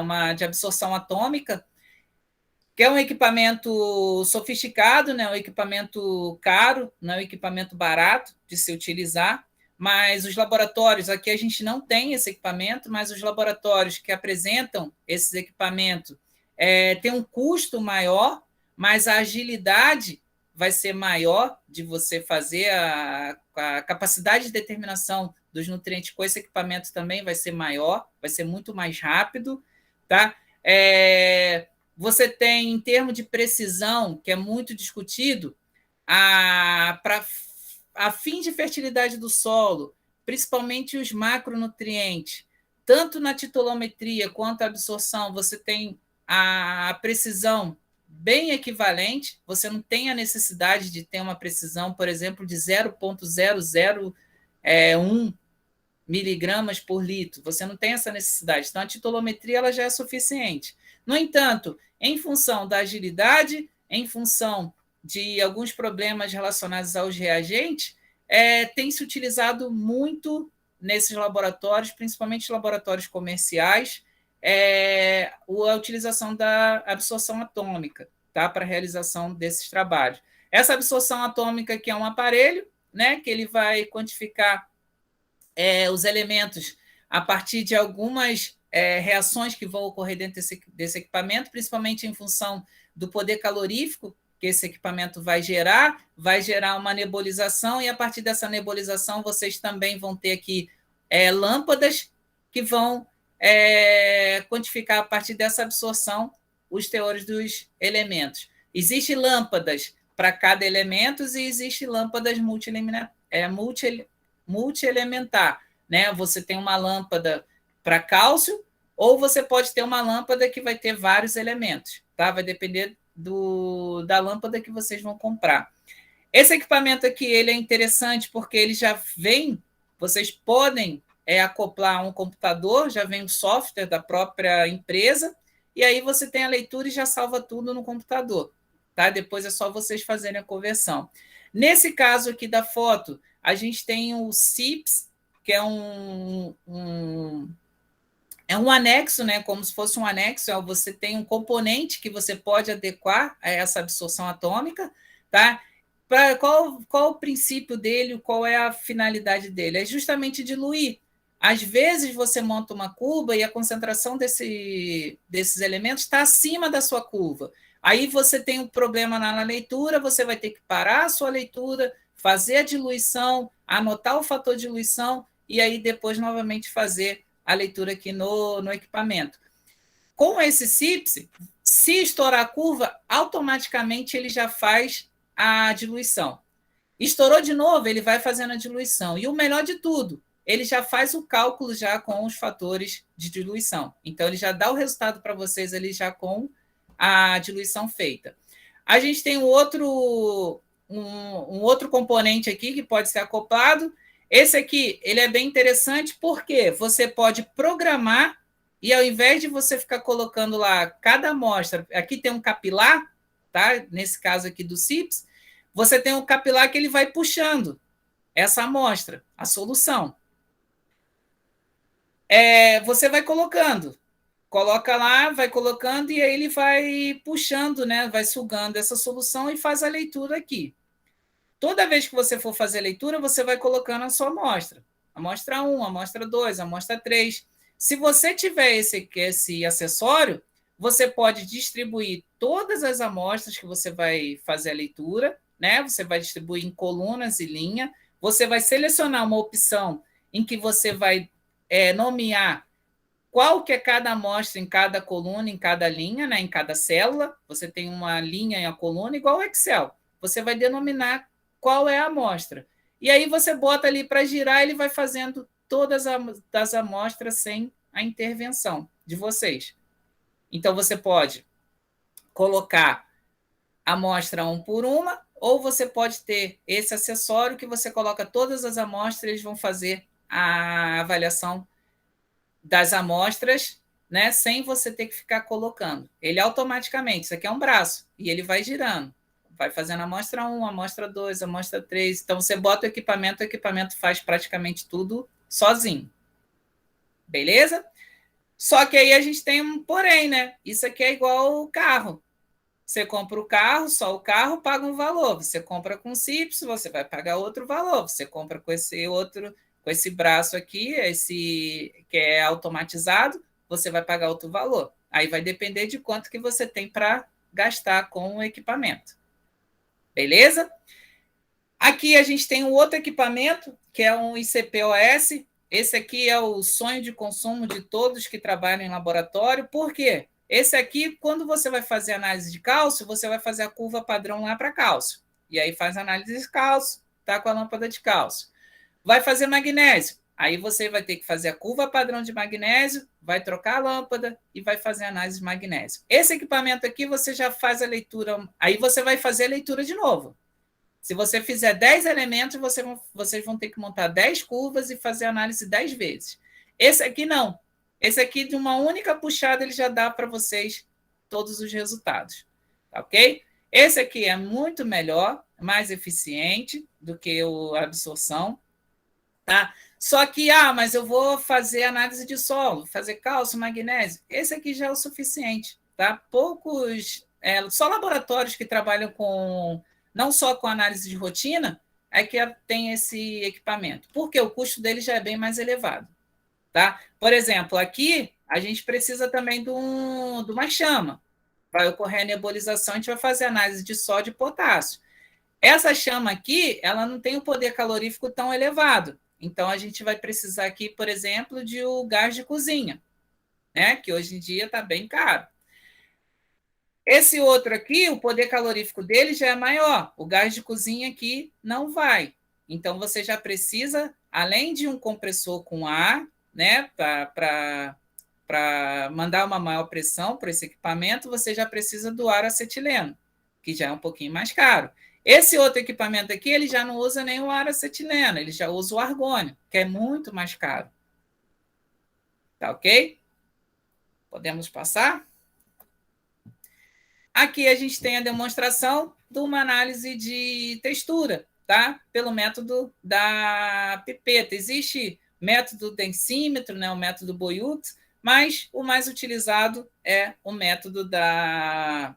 Uma de absorção atômica, que é um equipamento sofisticado, né? Um equipamento caro, não é um equipamento barato de se utilizar, mas os laboratórios, aqui a gente não tem esse equipamento, mas os laboratórios que apresentam esses equipamentos tem um custo maior, mas a agilidade vai ser maior de você fazer a capacidade de determinação dos nutrientes com esse equipamento também vai ser maior, vai ser muito mais rápido, tá? Você tem, em termos de precisão, que é muito discutido, a fim de fertilidade do solo, principalmente os macronutrientes, tanto na titulometria quanto a absorção, você tem a precisão bem equivalente, você não tem a necessidade de ter uma precisão, por exemplo, de 0,001 miligramas por litro, você não tem essa necessidade, então a titulometria ela já é suficiente. No entanto, em função da agilidade, em função de alguns problemas relacionados aos reagentes, tem se utilizado muito nesses laboratórios, principalmente laboratórios comerciais, a utilização da absorção atômica, tá, para a realização desses trabalhos. Essa absorção atômica que é um aparelho, né, que ele vai quantificar os elementos a partir de algumas reações que vão ocorrer dentro desse equipamento, principalmente em função do poder calorífico que esse equipamento vai gerar uma nebulização, e a partir dessa nebulização vocês também vão ter aqui lâmpadas que vão quantificar a partir dessa absorção os teores dos elementos. Existem lâmpadas para cada elemento e existem lâmpadas multielementar, né? Você tem uma lâmpada para cálcio, ou você pode ter uma lâmpada que vai ter vários elementos, tá? Vai depender da lâmpada que vocês vão comprar. Esse equipamento aqui ele é interessante porque ele já vem, vocês podem acoplar a um computador, já vem o software da própria empresa, e aí você tem a leitura e já salva tudo no computador, tá? Depois é só vocês fazerem a conversão. Nesse caso aqui da foto, a gente tem o CIPS, que é um anexo, né? Como se fosse um anexo, você tem um componente que você pode adequar a essa absorção atômica, tá? Qual o princípio dele, qual é a finalidade dele? É justamente diluir. Às vezes você monta uma curva e a concentração desses elementos está acima da sua curva. Aí você tem um problema na leitura, você vai ter que parar a sua leitura, fazer a diluição, anotar o fator de diluição e aí depois novamente fazer a leitura aqui no equipamento. Com esse CIPS, se estourar a curva, automaticamente ele já faz a diluição. Estourou de novo, ele vai fazendo a diluição. E o melhor de tudo, ele já faz o cálculo já com os fatores de diluição. Então, ele já dá o resultado para vocês ali já com a diluição feita. A gente tem um outro componente aqui que pode ser acoplado. Esse aqui, ele é bem interessante porque você pode programar e ao invés de você ficar colocando lá cada amostra, aqui tem um capilar, tá? Nesse caso aqui do CIPS, você tem um capilar que ele vai puxando essa amostra, a solução. Você vai colocando, coloca lá, vai colocando e aí ele vai puxando, né? Vai sugando essa solução e faz a leitura aqui. Toda vez que você for fazer a leitura, você vai colocando a sua amostra. Amostra 1, amostra 2, amostra 3. Se você tiver esse acessório, você pode distribuir todas as amostras que você vai fazer a leitura, né? Você vai distribuir em colunas e linha, você vai selecionar uma opção em que você vai nomear qual que é cada amostra em cada coluna, em cada linha, né? Em cada célula. Você tem uma linha e a coluna, igual ao Excel. Você vai denominar qual é a amostra. E aí você bota ali para girar, ele vai fazendo todas as amostras sem a intervenção de vocês. Então, você pode colocar a amostra uma por uma, ou você pode ter esse acessório que você coloca todas as amostras, eles vão fazer a avaliação das amostras, né, sem você ter que ficar colocando. Ele automaticamente, isso aqui é um braço, e ele vai girando. Vai fazendo amostra 1, amostra 2, amostra 3. Então, você bota o equipamento faz praticamente tudo sozinho. Beleza? Só que aí a gente tem um porém, né? Isso aqui é igual o carro. Você compra o carro, só o carro paga um valor. Você compra com CIPS, você vai pagar outro valor. Você compra com esse braço aqui, esse que é automatizado, você vai pagar outro valor. Aí vai depender de quanto que você tem para gastar com o equipamento. Beleza? Aqui a gente tem um outro equipamento, que é um ICP-OS. Esse aqui é o sonho de consumo de todos que trabalham em laboratório. Por quê? Esse aqui, quando você vai fazer análise de cálcio, você vai fazer a curva padrão lá para cálcio. E aí faz análise de cálcio, tá com a lâmpada de cálcio. Vai fazer magnésio. Aí você vai ter que fazer a curva padrão de magnésio, vai trocar a lâmpada e vai fazer a análise de magnésio. Esse equipamento aqui, você já faz a leitura, aí você vai fazer a leitura de novo. Se você fizer 10 elementos, vocês vão ter que montar 10 curvas e fazer a análise 10 vezes. Esse aqui não. Esse aqui, de uma única puxada, ele já dá para vocês todos os resultados. Ok? Esse aqui é muito melhor, mais eficiente do que a absorção. Tá? Só que, mas eu vou fazer análise de solo, fazer cálcio, magnésio. Esse aqui já é o suficiente. Tá? Só laboratórios que trabalham não só com análise de rotina, é que tem esse equipamento, porque o custo dele já é bem mais elevado. Tá? Por exemplo, aqui a gente precisa também de uma chama. Vai ocorrer a nebulização, a gente vai fazer análise de sódio e potássio. Essa chama aqui, ela não tem o poder calorífico tão elevado. Então, a gente vai precisar aqui, por exemplo, de o gás de cozinha, né? Que hoje em dia está bem caro. Esse outro aqui, o poder calorífico dele já é maior. O gás de cozinha aqui não vai. Então, você já precisa, além de um compressor com ar, né, para mandar uma maior pressão para esse equipamento, você já precisa do ar acetileno, que já é um pouquinho mais caro. Esse outro equipamento aqui, ele já não usa nem o ar acetileno, ele já usa o argônio, que é muito mais caro. Tá ok? Podemos passar? Aqui a gente tem a demonstração de uma análise de textura, tá? Pelo método da pipeta. Existe método densímetro, né, o método Boyut, mas o mais utilizado é o método da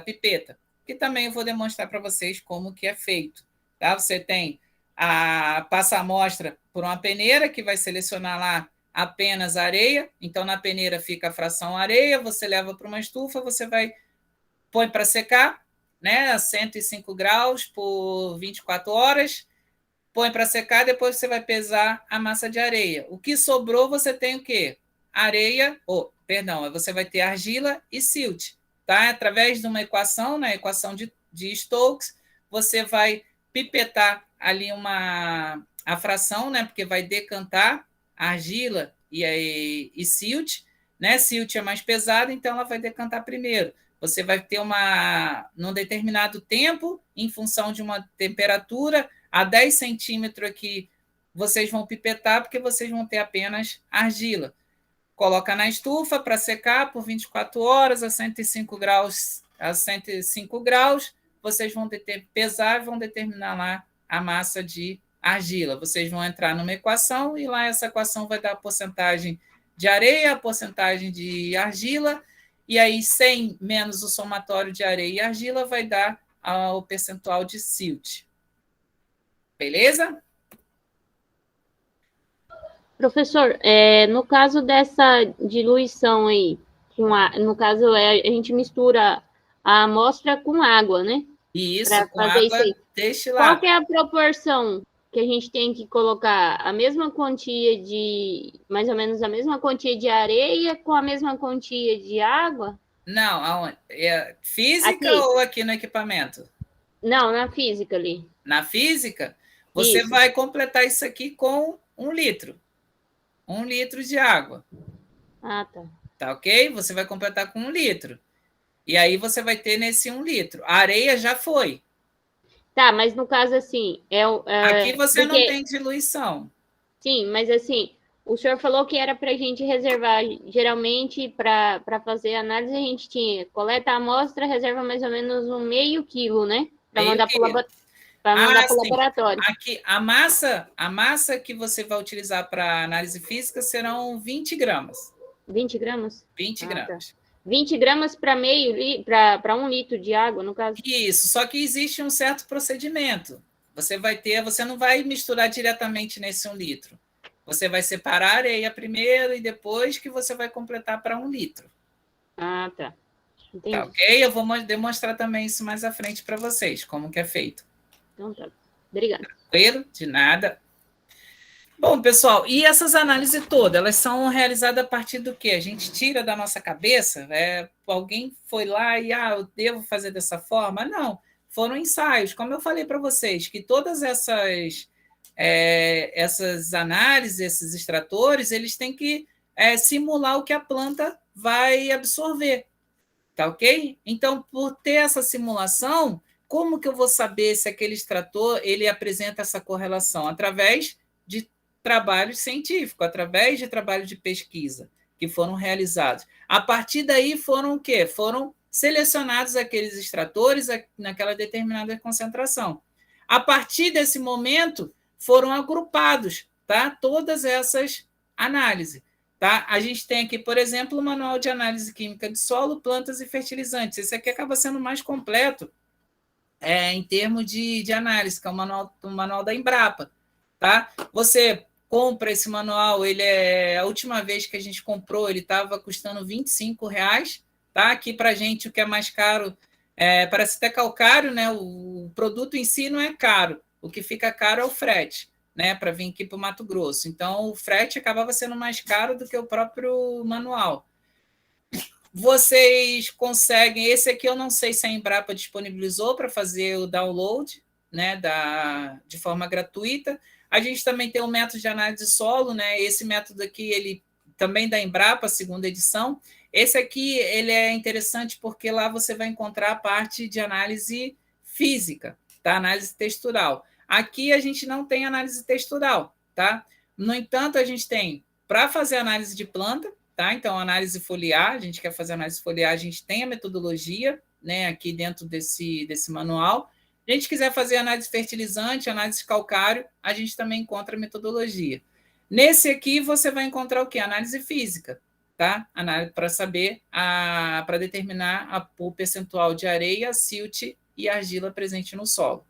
pipeta, que também eu vou demonstrar para vocês como que é feito. Tá? Você tem passa a amostra por uma peneira, que vai selecionar lá apenas areia, então na peneira fica a fração areia, você leva para uma estufa, você põe para secar, né, a 105 graus por 24 horas, põe para secar, depois você vai pesar a massa de areia. O que sobrou, você tem o quê? Você vai ter argila e silt. Tá? Através de uma equação, né, equação de Stokes, você vai pipetar ali a fração, né, porque vai decantar a argila e silt. Né? Silt é mais pesada, então ela vai decantar primeiro. Você vai ter num determinado tempo, em função de uma temperatura, a 10 centímetros aqui, vocês vão pipetar, porque vocês vão ter apenas argila. Coloca na estufa para secar por 24 horas, a 105 graus, vocês vão pesar e vão determinar lá a massa de argila. Vocês vão entrar numa equação e lá essa equação vai dar a porcentagem de areia, a porcentagem de argila, e aí 100 menos o somatório de areia e argila vai dar o percentual de silt. Beleza? Professor, no caso dessa diluição aí, no caso a gente mistura a amostra com água, né? Isso, pra com fazer água isso aí. destilada. Qual que é a proporção que a gente tem que colocar? A mesma quantia mais ou menos a mesma quantia de areia com a mesma quantia de água? Não, aonde? É física aqui. Ou aqui no equipamento? Não, na física ali. Na física, você vai completar isso aqui com 1 litro. 1 litro de água. Ah, tá. Tá ok? Você vai completar com 1 litro. E aí você vai ter nesse 1 litro. A areia já foi. Tá, mas no caso assim... Aqui você não tem diluição. Sim, mas assim, o senhor falou que era para a gente reservar, geralmente, para fazer análise, a gente tinha coleta a amostra, reserva mais ou menos um meio quilo, né? Para mandar para o laboratório. Aqui, a massa que você vai utilizar para análise física serão 20 gramas. 20 gramas? 20 gramas. Tá. 20 gramas para 1 litro de água, no caso? Isso, só que existe um certo procedimento. Você não vai misturar diretamente nesse 1 litro. Você vai separar a areia primeiro e depois que você vai completar para 1 litro. Ah, tá. Entendi. Tá ok? Eu vou demonstrar também isso mais à frente para vocês, como que é feito. Então tá. Obrigada. Tranquilo? De nada. Bom, pessoal, e essas análises todas, elas são realizadas a partir do quê? A gente tira da nossa cabeça, alguém foi lá e, eu devo fazer dessa forma? Não, foram ensaios, como eu falei para vocês, que todas essas análises, esses extratores, eles têm que simular o que a planta vai absorver, tá ok? Então, por ter essa simulação, como que eu vou saber se aquele extrator ele apresenta essa correlação? Através de trabalho científico, através de trabalho de pesquisa que foram realizados. A partir daí foram o quê? Foram selecionados aqueles extratores naquela determinada concentração. A partir desse momento, foram agrupados, tá? Todas essas análises. Tá? A gente tem aqui, por exemplo, o Manual de Análise Química de Solo, Plantas e Fertilizantes. Esse aqui acaba sendo mais completo em termos de análise, que é o manual da Embrapa. Tá? Você compra esse manual, a última vez que a gente comprou, ele estava custando R$25, tá? Aqui para a gente o que é mais caro, parece até calcário, né? O produto em si não é caro, o que fica caro é o frete, né? Para vir aqui para o Mato Grosso. Então, o frete acabava sendo mais caro do que o próprio manual. Vocês conseguem, esse aqui eu não sei se a Embrapa disponibilizou para fazer o download, né? De forma gratuita. A gente também tem o método de análise de solo, né? Esse método aqui, ele também da Embrapa, segunda edição. Esse aqui, ele é interessante porque lá você vai encontrar a parte de análise física, tá? Análise textural. Aqui a gente não tem análise textural, tá? No entanto, a gente tem para fazer análise de planta, tá? Então, análise foliar, a gente quer fazer análise foliar, a gente tem a metodologia, né? Aqui dentro desse manual. Se a gente quiser fazer análise fertilizante, análise calcário, a gente também encontra a metodologia. Nesse aqui, você vai encontrar o quê? Análise física, tá? Para saber, para determinar o percentual de areia, silt e argila presente no solo.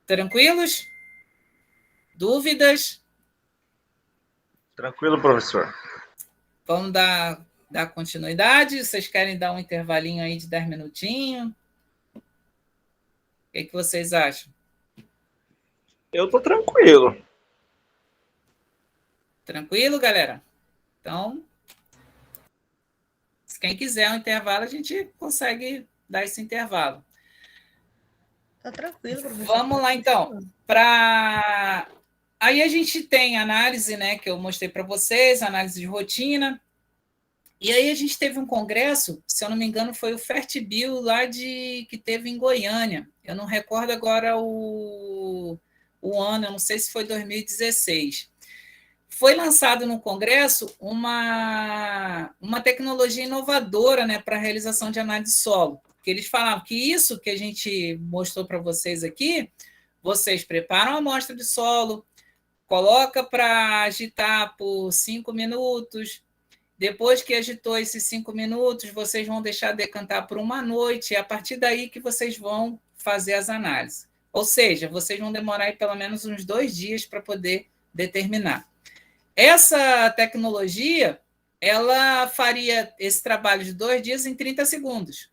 Tranquilos? Dúvidas? Tranquilo, professor. Vamos dar continuidade? Vocês querem dar um intervalinho aí de 10 minutinhos? O que vocês acham? Eu tô tranquilo. Tranquilo, galera? Então, se quem quiser um intervalo, a gente consegue dar esse intervalo. Tá tranquilo, professor. Vamos lá, então. Aí a gente tem análise, né, que eu mostrei para vocês, análise de rotina. E aí a gente teve um congresso, se eu não me engano, foi o FertBio lá que teve em Goiânia. Eu não recordo agora o ano, eu não sei se foi 2016. Foi lançado no congresso uma tecnologia inovadora, né, para a realização de análise de solo. Que eles falavam que isso que a gente mostrou para vocês aqui, vocês preparam a amostra de solo, coloca para agitar por 5 minutos. Depois que agitou esses 5 minutos, vocês vão deixar decantar por uma noite, e a partir daí que vocês vão fazer as análises. Ou seja, vocês vão demorar aí pelo menos uns 2 dias para poder determinar. Essa tecnologia, ela faria esse trabalho de 2 dias em 30 segundos.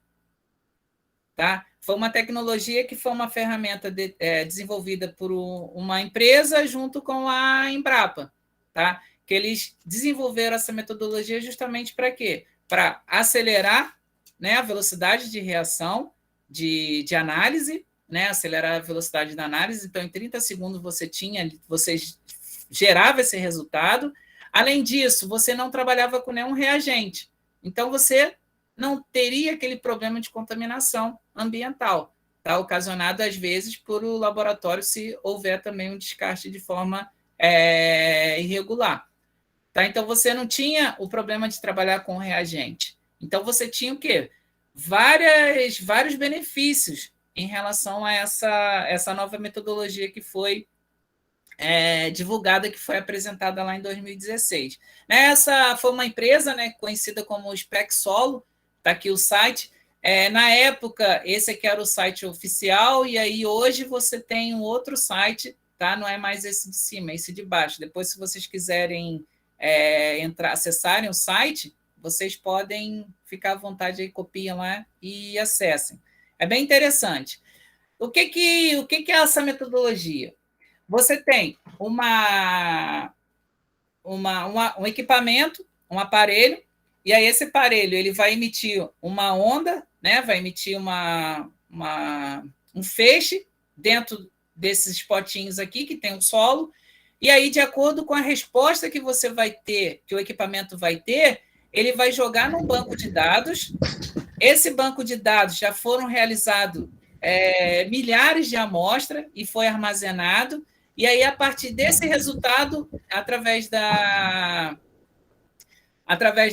tá? Foi uma tecnologia que foi uma ferramenta desenvolvida por uma empresa junto com a Embrapa, tá? Que eles desenvolveram essa metodologia justamente para quê? Para acelerar, né, a velocidade de reação de análise, né, acelerar a velocidade da análise. Então, em 30 segundos você gerava esse resultado. Além disso, você não trabalhava com nenhum reagente. Então, você não teria aquele problema de contaminação ambiental, tá? Ocasionado, às vezes, por o laboratório, se houver também um descarte de forma irregular. Tá? Então, você não tinha o problema de trabalhar com reagente. Então, você tinha o quê? Vários benefícios em relação a essa nova metodologia que foi divulgada, que foi apresentada lá em 2016. Essa foi uma empresa, né, conhecida como SpecSolo, está aqui o site. Na época, esse aqui era o site oficial, e aí hoje você tem um outro site, tá? Não é mais esse de cima, é esse de baixo. Depois, se vocês quiserem acessarem o site, vocês podem ficar à vontade aí, copiam lá e acessem. É bem interessante. O que é essa metodologia? Você tem um equipamento, um aparelho, e aí esse aparelho ele vai emitir uma onda, né? Vai emitir um feixe dentro desses potinhos aqui que tem o solo, e aí, de acordo com a resposta que você vai ter, que o equipamento vai ter, ele vai jogar num banco de dados. Esse banco de dados já foram realizados milhares de amostras e foi armazenado. E aí, a partir desse resultado, através da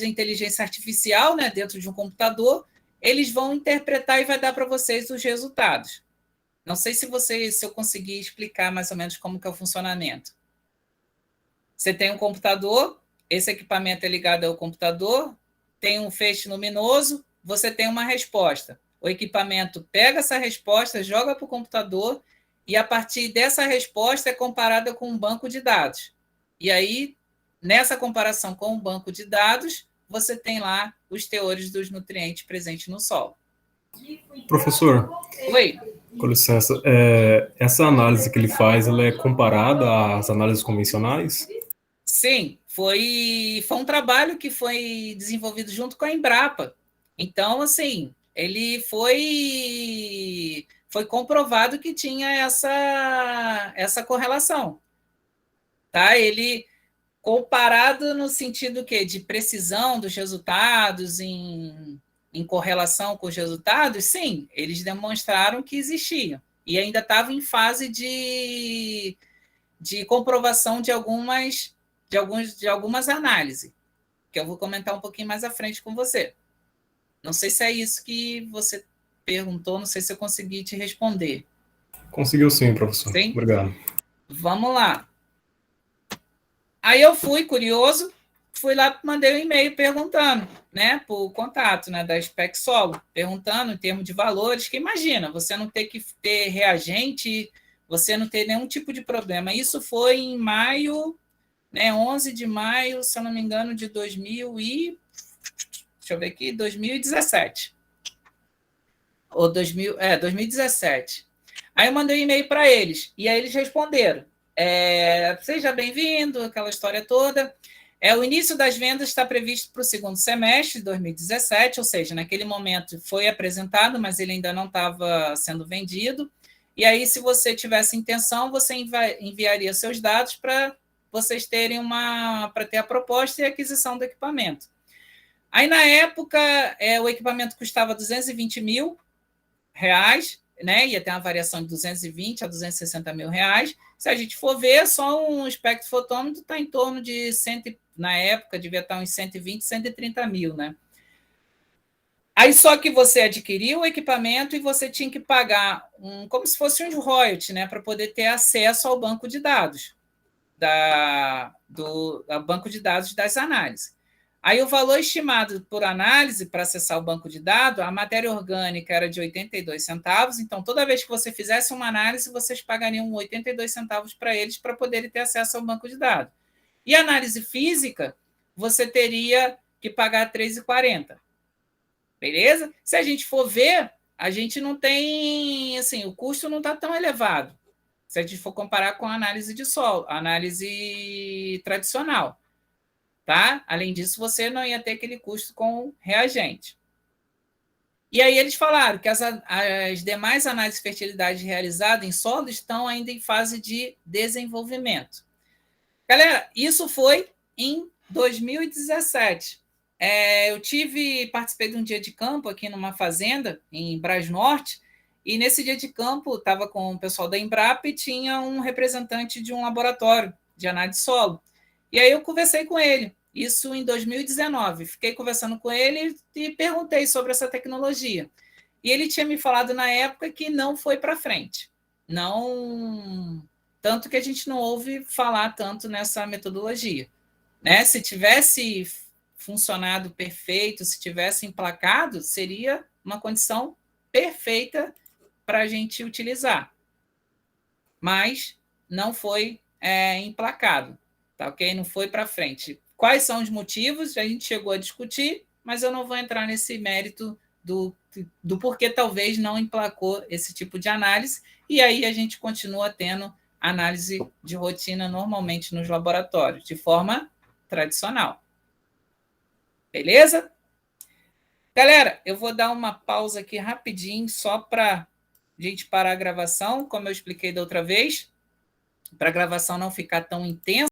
inteligência artificial, né, dentro de um computador, eles vão interpretar e vai dar para vocês os resultados. Não sei se eu conseguir explicar mais ou menos como que é o funcionamento. Você tem um computador, esse equipamento é ligado ao computador, tem um feixe luminoso, você tem uma resposta. O equipamento pega essa resposta, joga para o computador, e a partir dessa resposta é comparada com um banco de dados. E aí, nessa comparação com o banco de dados, você tem lá os teores dos nutrientes presentes no solo. Professor, oi. Com licença, essa análise que ele faz, ela é comparada às análises convencionais? Sim, foi um trabalho que foi desenvolvido junto com a Embrapa. Então, assim, ele foi comprovado que tinha essa correlação. Tá? Ele, comparado no sentido de precisão dos resultados, em correlação com os resultados, sim, eles demonstraram que existiam. E ainda estava em fase de comprovação de algumas análises, que eu vou comentar um pouquinho mais à frente com você. Não sei se é isso que você perguntou, não sei se eu consegui te responder. Conseguiu sim, professor. Sim? Obrigado. Vamos lá. Aí eu fui curioso, fui lá, mandei um e-mail perguntando, né, por contato, né, da SpecSolo, perguntando em termos de valores, que imagina, você não ter que ter reagente, você não ter nenhum tipo de problema. Isso foi em maio, né, 11 de maio, se eu não me engano, de 2017. Ou 2017. Aí eu mandei um e-mail para eles, e aí eles responderam. Seja bem-vindo, aquela história toda. O início das vendas está previsto para o segundo semestre de 2017, ou seja, naquele momento foi apresentado, mas ele ainda não estava sendo vendido. E aí, se você tivesse intenção, você enviaria seus dados para vocês terem para ter a proposta e a aquisição do equipamento. Aí, na época, o equipamento custava R$220 mil, né? Ia ter uma variação de 220 a 260 mil reais. Se a gente for ver, só um espectrofotômetro está em torno de, na época, devia estar uns 120, 130 mil, né? Aí só que você adquiriu o equipamento e você tinha que pagar como se fosse um royalty, né? Para poder ter acesso ao banco de dados, ao banco de dados das análises. Aí o valor estimado por análise para acessar o banco de dados, a matéria orgânica era de 82 centavos, então toda vez que você fizesse uma análise, vocês pagariam 82 centavos para eles para poderem ter acesso ao banco de dados. E a análise física, você teria que pagar R$3,40. Beleza? Se a gente for ver, a gente não tem, assim, o custo não está tão elevado, se a gente for comparar com a análise de solo, a análise tradicional, tá? Além disso, você não ia ter aquele custo com reagente. E aí eles falaram que as demais análises de fertilidade realizadas em solo estão ainda em fase de desenvolvimento. Galera, isso foi em 2017. Eu participei de um dia de campo aqui numa fazenda, em Brasnorte, e nesse dia de campo estava com o pessoal da Embrapa e tinha um representante de um laboratório de análise de solo. E aí eu conversei com ele, isso em 2019. Fiquei conversando com ele e perguntei sobre essa tecnologia. E ele tinha me falado na época que não foi para frente. Não, tanto que a gente não ouve falar tanto nessa metodologia, né? Se tivesse funcionado perfeito, se tivesse emplacado, seria uma condição perfeita para a gente utilizar. Mas não foi emplacado, tá ok? Não foi para frente. Quais são os motivos? A gente chegou a discutir, mas eu não vou entrar nesse mérito do porquê talvez não emplacou esse tipo de análise, e aí a gente continua tendo análise de rotina normalmente nos laboratórios, de forma tradicional. Beleza? Galera, eu vou dar uma pausa aqui rapidinho, só para a gente parar a gravação, como eu expliquei da outra vez, para a gravação não ficar tão intensa.